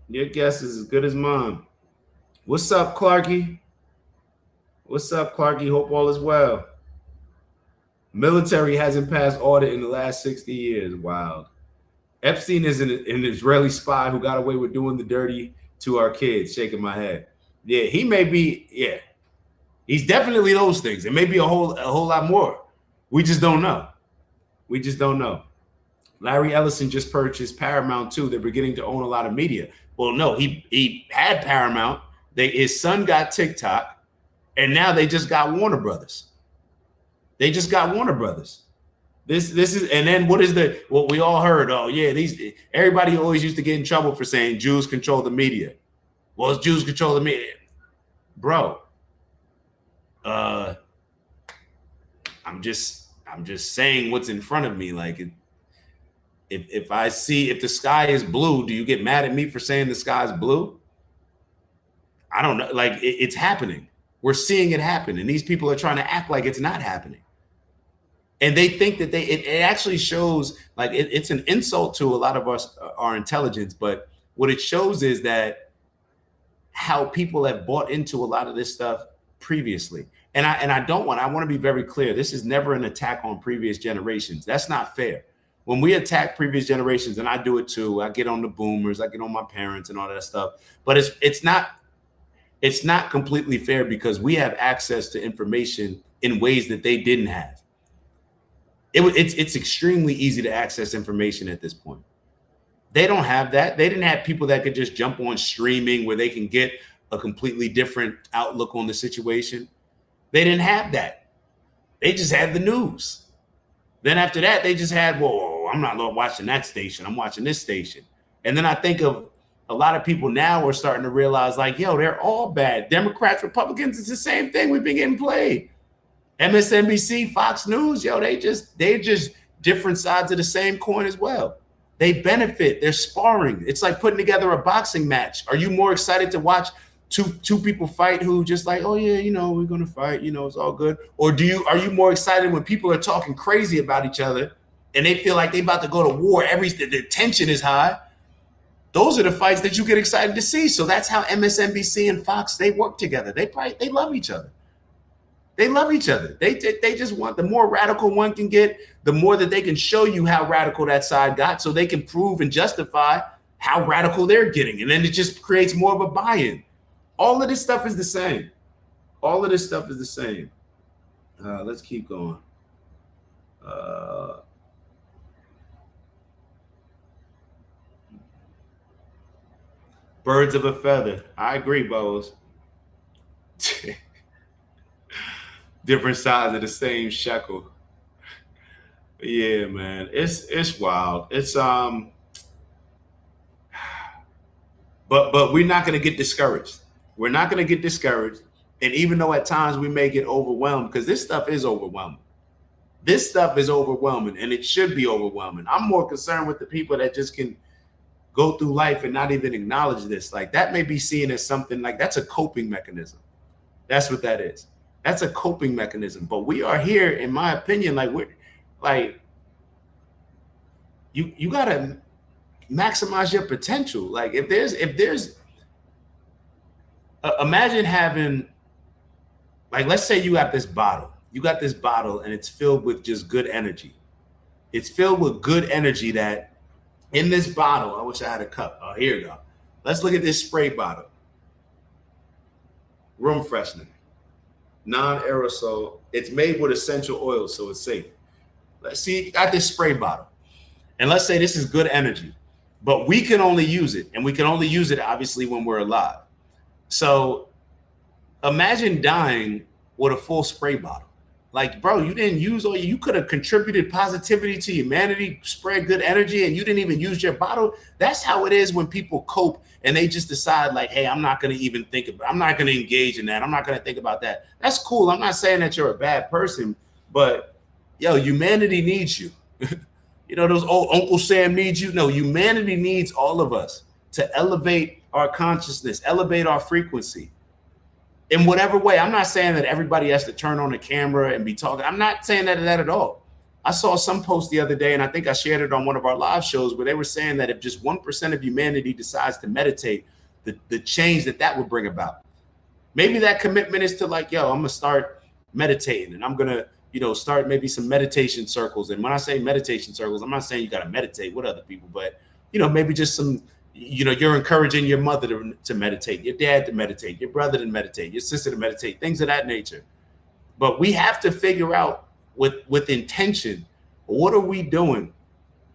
Your guess is as good as mine. What's up, Clarky? What's up, Clarky? Hope all is well. Military hasn't passed audit in the last 60 years. Wild. Epstein is an Israeli spy who got away with doing the dirty to our kids. Shaking my head. Yeah, he may be. Yeah, he's definitely those things. It may be a whole lot more. We just don't know. We just don't know. Larry Ellison just purchased Paramount too. They're beginning to own a lot of media. Well, no, he had Paramount. His son got TikTok, and now they just got Warner Brothers. They just got Warner Brothers. This is, and then what we all heard? Oh yeah, everybody always used to get in trouble for saying Jews control the media. Well, it's Jews control the media, bro. I'm just saying what's in front of me. Like, if I see if the sky is blue, do you get mad at me for saying the sky is blue? I don't know. Like, it's happening. We're seeing it happen, and these people are trying to act like it's not happening. And they think that it actually shows, like, it's an insult to a lot of us, our intelligence. But what it shows is that how people have bought into a lot of this stuff previously. And I want to be very clear. This is never an attack on previous generations. That's not fair. When we attack previous generations, and I do it too, I get on the boomers, I get on my parents and all that stuff. But it's not completely fair, because we have access to information in ways that they didn't have. It's extremely easy to access information at this point. They don't have that. They didn't have people that could just jump on streaming where they can get a completely different outlook on the situation. They didn't have that. They just had the news. Then after that, they just had, well, I'm not watching that station. I'm watching this station. And then I think of a lot of people now are starting to realize, like, yo, they're all bad. Democrats, Republicans, it's the same thing. We've been getting played. MSNBC, Fox News, yo, they just different sides of the same coin as well. They benefit. They're sparring. It's like putting together a boxing match. Are you more excited to watch two people fight who just like, oh yeah, we're gonna fight, it's all good? Or are you more excited when people are talking crazy about each other and they feel like they about to go to war? The tension is high. Those are the fights that you get excited to see. So that's how MSNBC and Fox, they work together. They love each other. They love each other. They just want, the more radical one can get, the more that they can show you how radical that side got, so they can prove and justify how radical they're getting. And then it just creates more of a buy-in. All of this stuff is the same. All of this stuff is the same. Let's keep going. Birds of a feather. I agree, Bows. Different sides of the same shekel. Yeah, man. It's wild. It's but we're not gonna get discouraged. We're not gonna get discouraged. And even though at times we may get overwhelmed, because this stuff is overwhelming. This stuff is overwhelming, and it should be overwhelming. I'm more concerned with the people that just can go through life and not even acknowledge this. Like, that may be seen as something like that's a coping mechanism. That's what that is. That's a coping mechanism. But we are here, in my opinion, like, we're like, you gotta maximize your potential. Like, if there's imagine having, like, let's say you got this bottle and it's filled with just good energy. It's filled with good energy that in this bottle, I wish I had a cup. Oh, here we go. Let's look at this spray bottle. Room freshener, non-aerosol. It's made with essential oils, so it's safe. Let's see, you got this spray bottle. And let's say this is good energy, but we can only use it. And we can only use it, obviously, when we're alive. So imagine dying with a full spray bottle. Like, bro, you didn't use all you could have contributed positivity to humanity, spread good energy, and you didn't even use your bottle. That's how it is when people cope and they just decide, like, hey, I'm not going to even think about, I'm not going to engage in that. I'm not going to think about that. That's cool. I'm not saying that you're a bad person, but yo, humanity needs you. You know, those old Uncle Sam needs you. No, humanity needs all of us to elevate our consciousness, elevate our frequency in whatever way. I'm not saying that everybody has to turn on the camera and be talking. I'm not saying that at all. I saw some post the other day, and I think I shared it on one of our live shows, where they were saying that if just 1% of humanity decides to meditate, the change that would bring about. Maybe that commitment is to, like, yo, I'm going to start meditating, and I'm going to, you know, start maybe some meditation circles. And when I say meditation circles, I'm not saying you got to meditate with other people, but, you know, maybe just some, you know, you're encouraging your mother to meditate, your dad to meditate, your brother to meditate, your sister to meditate, things of that nature. But we have to figure out with intention, what are we doing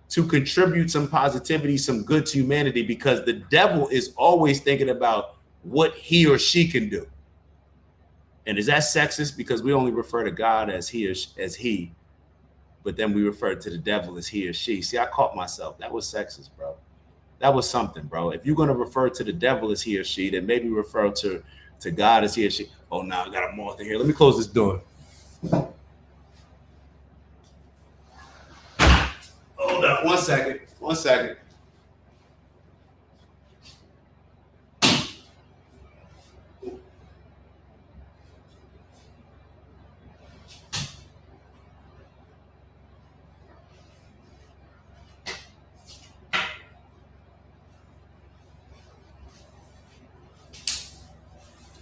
to contribute some positivity, some good to humanity? Because the devil is always thinking about what he or she can do. And is that sexist? Because we only refer to God as he, but then we refer to the devil as he or she. See, I caught myself. That was sexist, bro. That was something, bro. If you're going to refer to the devil as he or she, then maybe refer to God as he or she. Oh, now I got a moth in here. Let me close this door. Hold up. 1 second. 1 second.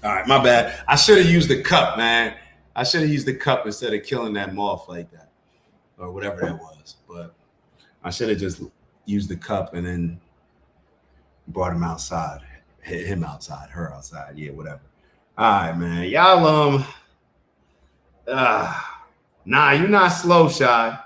All right, my bad. I should have used the cup, man. I should have used the cup instead of killing that moth like that, or whatever that was. But I should have just used the cup and then brought him outside, him outside, her outside, yeah, whatever. All right, man. Y'all, nah, you're not slow, Shy.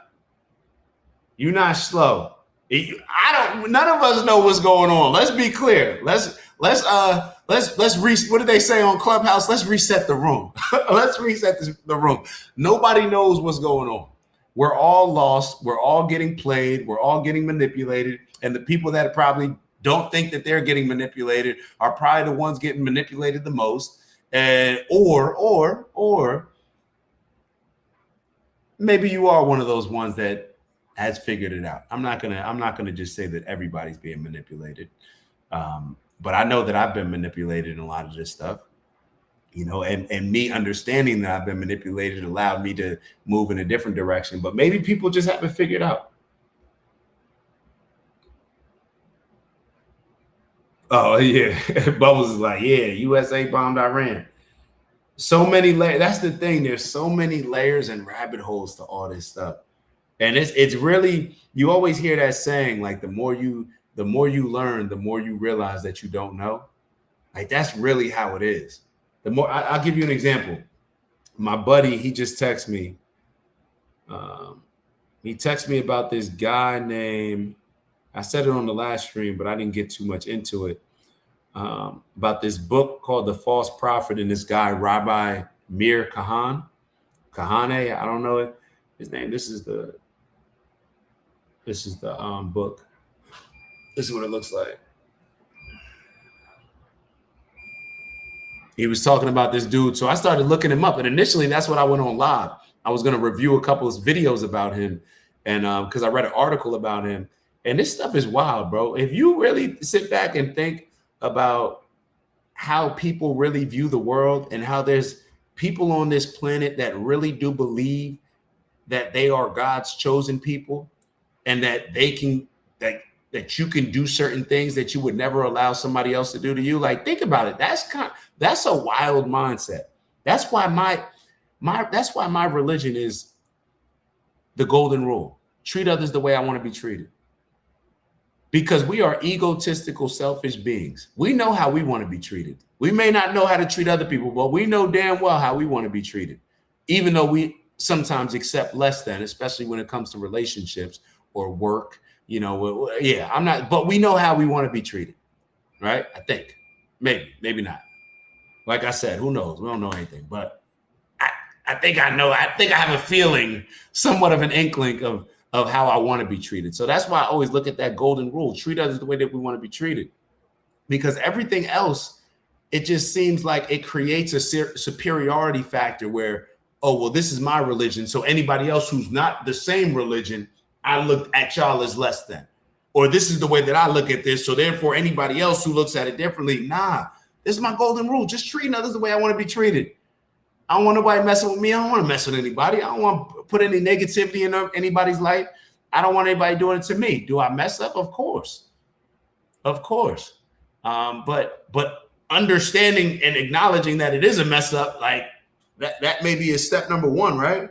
You're not slow. None of us know what's going on. Let's be clear. Let's what did they say on Clubhouse? Let's reset the room. Let's reset the room. Nobody knows what's going on. We're all lost. We're all getting played. We're all getting manipulated. And the people that probably don't think that they're getting manipulated are probably the ones getting manipulated the most. And or maybe you are one of those ones that has figured it out. I'm not gonna just say that everybody's being manipulated. But I know that I've been manipulated in a lot of this stuff, you know, and me understanding that I've been manipulated allowed me to move in a different direction. But maybe people just haven't figured out. Oh, yeah. Bubbles is like, yeah, USA bombed Iran. So many layers. That's the thing. There's so many layers and rabbit holes to all this stuff. And it's really, you always hear that saying, like, the more you learn, the more you realize that you don't know. Like, that's really how it is. The more, I'll give you an example. My buddy, he just texted me. He texted me about this guy named, I said it on the last stream, but I didn't get too much into it. About this book called The False Prophet, and this guy, Rabbi Meir Kahane, I don't know his name. This is the book. This is what it looks like. He was talking about this dude. So I started looking him up. And initially, that's what I went on live. I was going to review a couple of videos about him. And because I read an article about him. And this stuff is wild, bro. If you really sit back and think about how people really view the world, and how there's people on this planet that really do believe that they are God's chosen people, and that they can, that you can do certain things that you would never allow somebody else to do to you. Like, think about it. That's a wild mindset. That's why my religion is the golden rule. Treat others the way I want to be treated. Because we are egotistical, selfish beings. We know how we want to be treated. We may not know how to treat other people, but we know damn well how we want to be treated. Even though we sometimes accept less than, especially when it comes to relationships or work. You know, yeah, I'm not, but we know how we want to be treated, right? I think, maybe not. Like I said, who knows? We don't know anything, but I think I know. I think I have a feeling, somewhat of an inkling of how I want to be treated. So that's why I always look at that golden rule: treat others the way that we want to be treated. Because everything else, it just seems like it creates a superiority factor where, oh, well, this is my religion, so anybody else who's not the same religion, I look at y'all as less than. Or this is the way that I look at this, so therefore anybody else who looks at it differently, nah, this is my golden rule. Just treating others the way I want to be treated. I don't want nobody messing with me. I don't want to mess with anybody. I don't want to put any negativity in anybody's life. I don't want anybody doing it to me. Do I mess up? Of course. Of course. But understanding and acknowledging that it is a mess up, like that may be a step number one, right?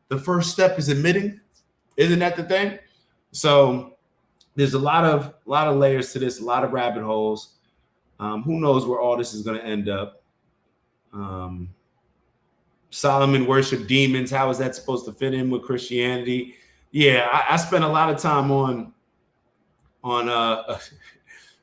The first step is admitting. Isn't that the thing? So there's a lot of layers to this, a lot of rabbit holes. Who knows where all this is going to end up? Solomon worshiped demons. How is that supposed to fit in with Christianity? Yeah, I spent a lot of time on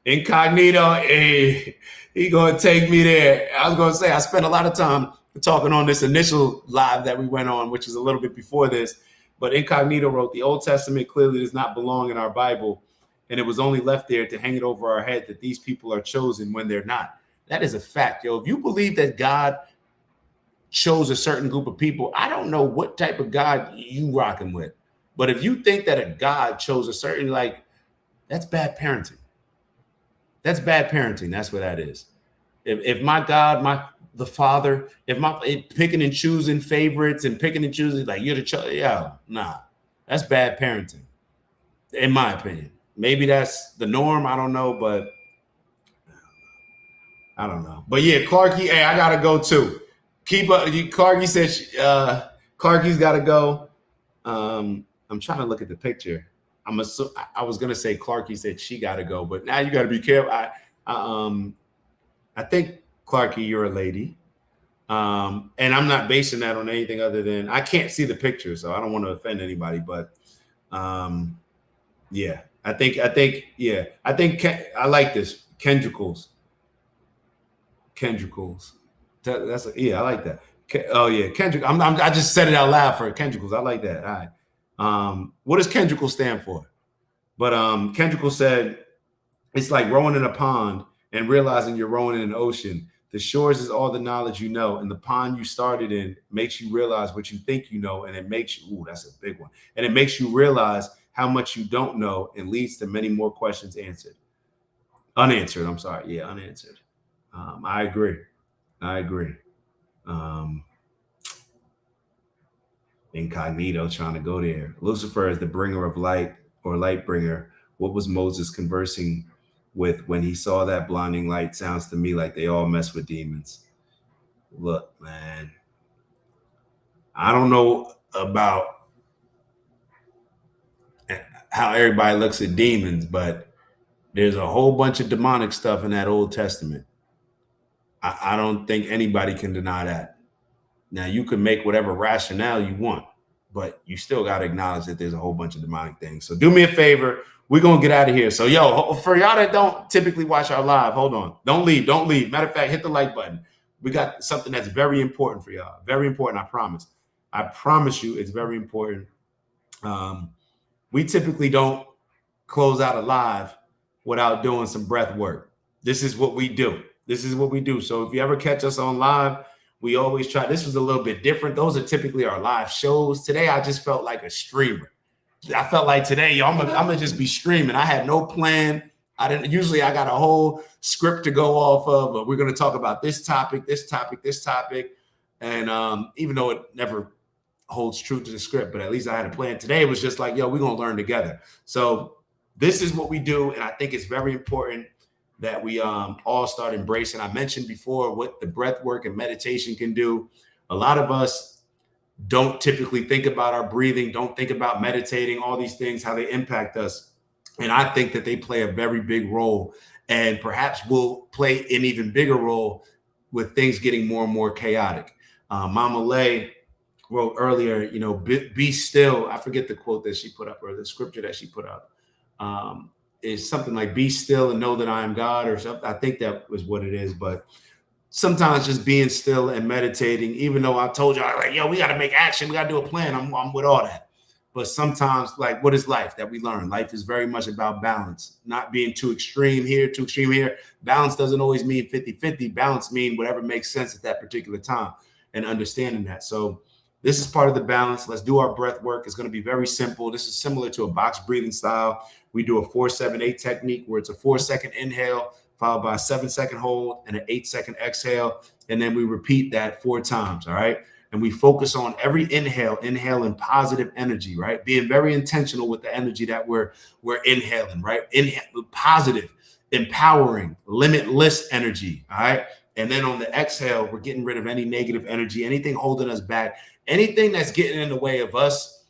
Incognito. Hey, he gonna take me there. I was gonna say I spent a lot of time talking on this initial live that we went on, which is a little bit before this. But Incognito wrote, the Old Testament clearly does not belong in our Bible, and it was only left there to hang it over our head that these people are chosen when they're not. That is a fact, yo. If you believe that God chose a certain group of people, I don't know what type of God you rocking with. But if you think that a God chose a certain, like, that's bad parenting. That's bad parenting. That's what that is. If my God, the Father, if picking and choosing favorites and picking and choosing, like, you're the child, yeah, nah, that's bad parenting, in my opinion. Maybe that's the norm. I don't know, but I don't know. But yeah, Clarky, hey, I gotta go too. Keep up. Clarky said Clarky's gotta go. I'm trying to look at the picture. I was gonna say Clarky said she gotta go, but now you gotta be careful. I think Clarky, you're a lady, and I'm not basing that on anything other than I can't see the picture, so I don't want to offend anybody. But yeah, I think I like this Kendricals. That's I like that. Oh yeah, Kendrick. I just said it out loud for Kendricals. I like that. All right. What does Kendrickal stand for? But Kendrickal said it's like rowing in a pond and realizing you're rowing in an ocean. The shores is all the knowledge you know, and the pond you started in makes you realize what you think you know, and it makes you, that's a big one, and it makes you realize how much you don't know and leads to many more questions unanswered. I'm sorry. Yeah, unanswered. I agree. Incognito trying to go there. Lucifer is the bringer of light, or light bringer. What was Moses conversing with when he saw that blinding light? Sounds to me like they all mess with demons. Look, man, I don't know about how everybody looks at demons, but there's a whole bunch of demonic stuff in that Old Testament. I don't think anybody can deny that. Now, you can make whatever rationale you want, but you still got to acknowledge that there's a whole bunch of demonic things. So do me a favor. We're going to get out of here. So, yo, for y'all that don't typically watch our live, hold on. Don't leave. Matter of fact, hit the like button. We got something that's very important for y'all. Very important, I promise. I promise you it's very important. We typically don't close out a live without doing some breath work. This is what we do. So if you ever catch us on live, we always try. This was a little bit different. Those are typically our live shows. Today, I just felt like a streamer. I felt like today, yo, I'm gonna just be streaming. I had no plan. Usually I got a whole script to go off of. But we're gonna talk about this topic. And even though it never holds true to the script, but at least I had a plan. Today it was just like, yo, we're gonna learn together. So this is what we do, and I think it's very important that we all start embracing. I mentioned before what the breath work and meditation can do. A lot of us don't typically think about our breathing, don't think about meditating, all these things, how they impact us. And I think that they play a very big role, and perhaps will play an even bigger role with things getting more and more chaotic. Mama Lay wrote earlier, be still. I forget the quote that she put up, or the scripture that she put up. Is something like, be still and know that I am God, or something. I think that was what it is. But sometimes just being still and meditating, even though I told y'all, like, yo, we got to make action. We got to do a plan. I'm with all that. But sometimes, like, what is life that we learn? Life is very much about balance, not being too extreme here, too extreme here. Balance doesn't always mean 50-50. Balance means whatever makes sense at that particular time, and understanding that. So this is part of the balance. Let's do our breath work. It's going to be very simple. This is similar to a box breathing style. We do a 4-7-8 technique where it's a 4-second inhale, followed by a 7-second hold and an 8-second exhale. And then we repeat that 4 times. All right. And we focus on every inhaling positive energy, right? Being very intentional with the energy that we're inhaling, right? Inhale positive, empowering, limitless energy. All right. And then on the exhale, we're getting rid of any negative energy, anything holding us back, anything that's getting in the way of us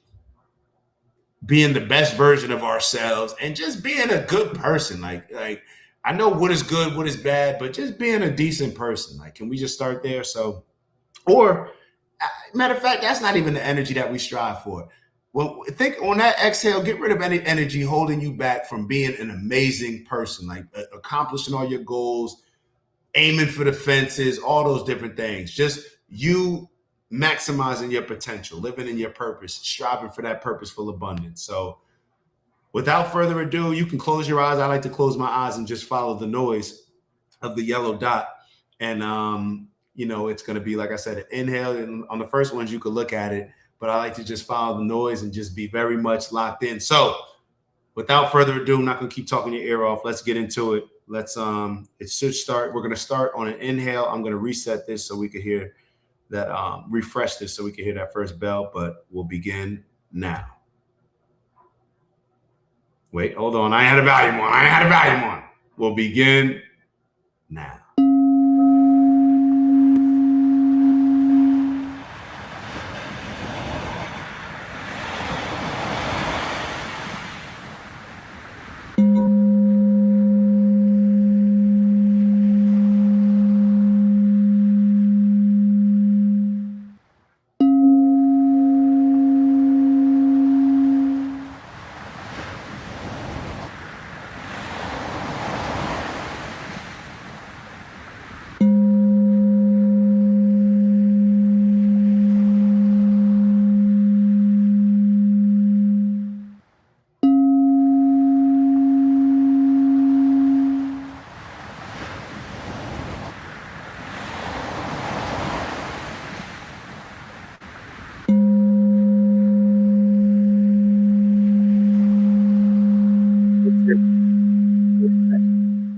being the best version of ourselves and just being a good person. Like I know what is good, what is bad, but just being a decent person. Like, can we just start there? So, or matter of fact, that's not even the energy that we strive for. Well, think on that exhale, get rid of any energy holding you back from being an amazing person, like accomplishing all your goals, aiming for the fences, all those different things. Just you maximizing your potential, living in your purpose, striving for that purposeful abundance. So without further ado, you can close your eyes. I like to close my eyes and just follow the noise of the yellow dot. And, it's going to be, like I said, an inhale. And on the first ones, you could look at it, but I like to just follow the noise and just be very much locked in. So without further ado, I'm not going to keep talking your ear off. Let's get into it. It should start. We're going to start on an inhale. I'm going to reset this so we can hear that, refresh this so we can hear that first bell, but we'll begin now. Wait, hold on. I had a volume on. We'll begin now.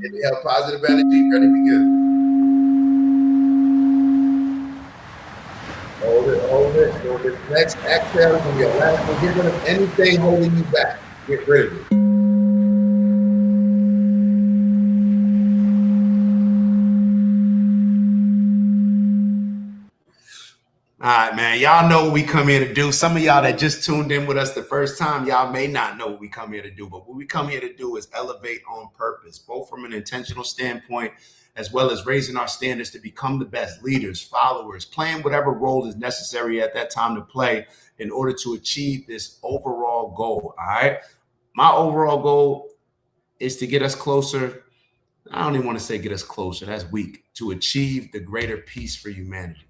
Inhale positive energy, ready to begin. Hold it. So this next exhale is going to be a last one. Get rid of anything holding you back. Get rid of it. All right, man. Y'all know what we come here to do. Some of y'all that just tuned in with us the first time, y'all may not know what we come here to do. But what we come here to do is elevate on purpose, both from an intentional standpoint, as well as raising our standards to become the best leaders, followers, playing whatever role is necessary at that time to play in order to achieve this overall goal. All right. My overall goal is to get us closer. I don't even want to say get us closer. That's weak. To achieve the greater peace for humanity.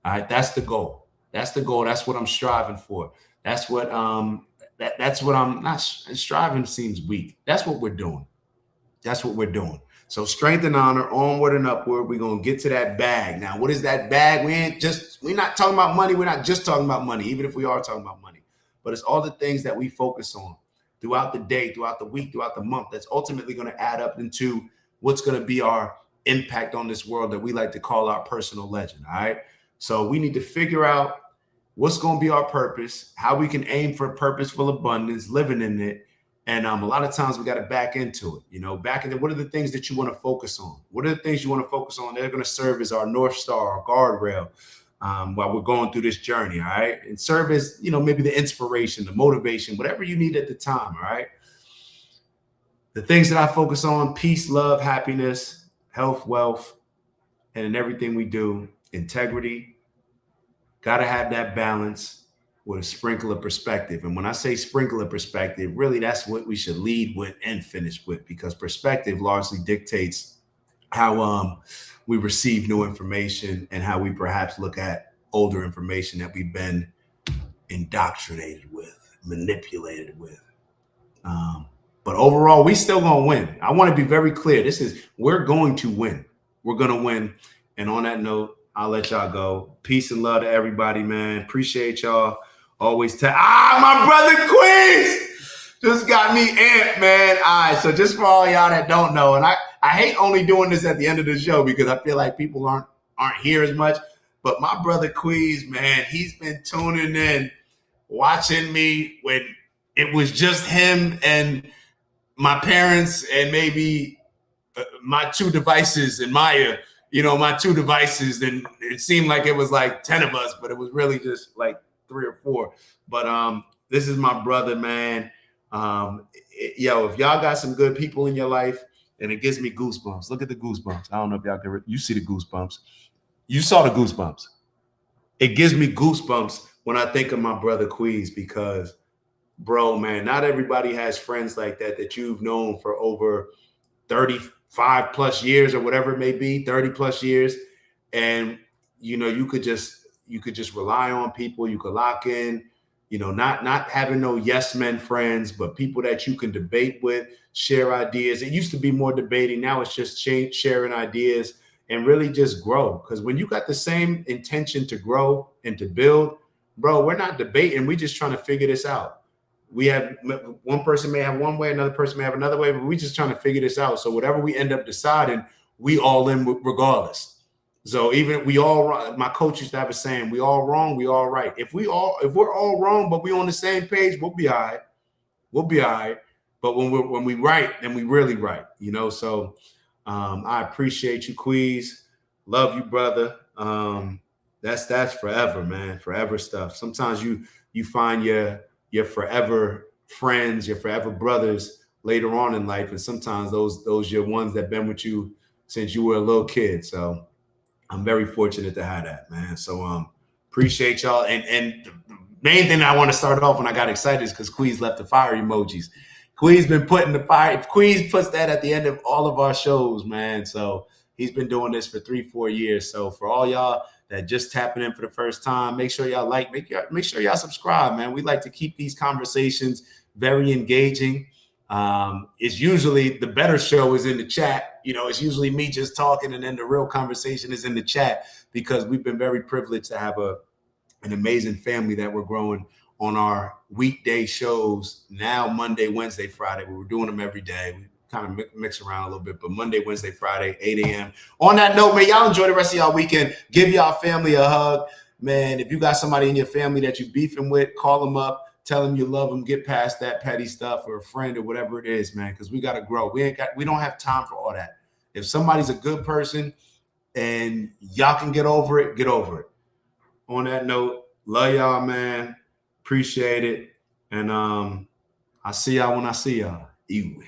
All right, that's the goal. That's the goal. That's what I'm striving for. That's what that's what I'm not striving seems weak. That's what we're doing. That's what we're doing. So strength and honor, onward and upward. We're gonna get to that bag. Now, what is that bag? We're not talking about money. We're not just talking about money, even if we are talking about money. But it's all the things that we focus on throughout the day, throughout the week, throughout the month. That's ultimately going to add up into what's going to be our impact on this world that we like to call our personal legend. All right. So we need to figure out what's going to be our purpose, how we can aim for purposeful abundance, living in it. And a lot of times we got to back into it, back into what are the things that you want to focus on? What are the things you want to focus on? They're going to serve as our North Star, our guardrail while we're going through this journey. All right. And serve as, maybe the inspiration, the motivation, whatever you need at the time. All right. The things that I focus on: peace, love, happiness, health, wealth, and in everything we do, integrity. Got to have that balance with a sprinkle of perspective. And when I say sprinkle of perspective, really that's what we should lead with and finish with, because perspective largely dictates we receive new information and how we perhaps look at older information that we've been indoctrinated with, manipulated with. But overall, we still gonna win. I want to be very clear. We're going to win. We're gonna win. And on that note, I'll let y'all go. Peace and love to everybody, man. Appreciate y'all. Always my brother Queens just got me amped, man. All right, so just for all y'all that don't know, and I hate only doing this at the end of the show because I feel like people aren't here as much. But my brother Queens, man, he's been tuning in, watching me when it was just him and my parents and maybe my two devices and Maya, my two devices. And it seemed like it was like 10 of us, but it was really just like 3 or 4. But this is my brother, man. If y'all got some good people in your life, and it gives me goosebumps. Look at the goosebumps. I don't know if y'all can, you see the goosebumps. You saw the goosebumps. It gives me goosebumps when I think of my brother Queez because, bro, man, not everybody has friends like that you've known for over 35 plus years or whatever it may be, 30 plus years. And, you could just rely on people. You could lock in, not having no yes men friends, but people that you can debate with, share ideas. It used to be more debating. Now it's just sharing ideas and really just grow. Because when you got the same intention to grow and to build, bro, we're not debating. We're just trying to figure this out. We have one person may have one way, another person may have another way, but we're just trying to figure this out. So whatever we end up deciding, we all in regardless. So even my coach used to have a saying, we all wrong, we all right. If we're all wrong, but we on the same page, we'll be all right. We'll be all right. But when we right, then we really right, So I appreciate you, Queez. Love you, brother. That's forever, man. Forever stuff. Sometimes you find your forever friends, your forever brothers later on in life, and sometimes those your ones that been with you since you were a little kid. So I'm very fortunate to have that, man. So appreciate y'all. And the main thing I want to start off when I got excited is because Queez left the fire emojis. Queez been putting the fire. Queez puts that at the end of all of our shows, man. So he's been doing this for 3-4 years. So for all y'all that just tapping in for the first time, make sure y'all make sure y'all subscribe, man. We like to keep these conversations very engaging. It's usually the better show is in the chat. It's usually me just talking, and then the real conversation is in the chat because we've been very privileged to have an amazing family that we're growing on our weekday shows. Now Monday, Wednesday, Friday. We were doing them every day. We kind of mix around a little bit, but Monday, Wednesday, Friday, 8 a.m. On that note, man, y'all enjoy the rest of y'all weekend. Give y'all family a hug, man. If you got somebody in your family that you beefing with, call them up. Tell them you love them. Get past that petty stuff, or a friend, or whatever it is, man. Because we got to grow. We don't have time for all that. If somebody's a good person and y'all can get over it, get over it. On that note, love y'all, man. Appreciate it. And I'll see y'all when I see y'all. Ew.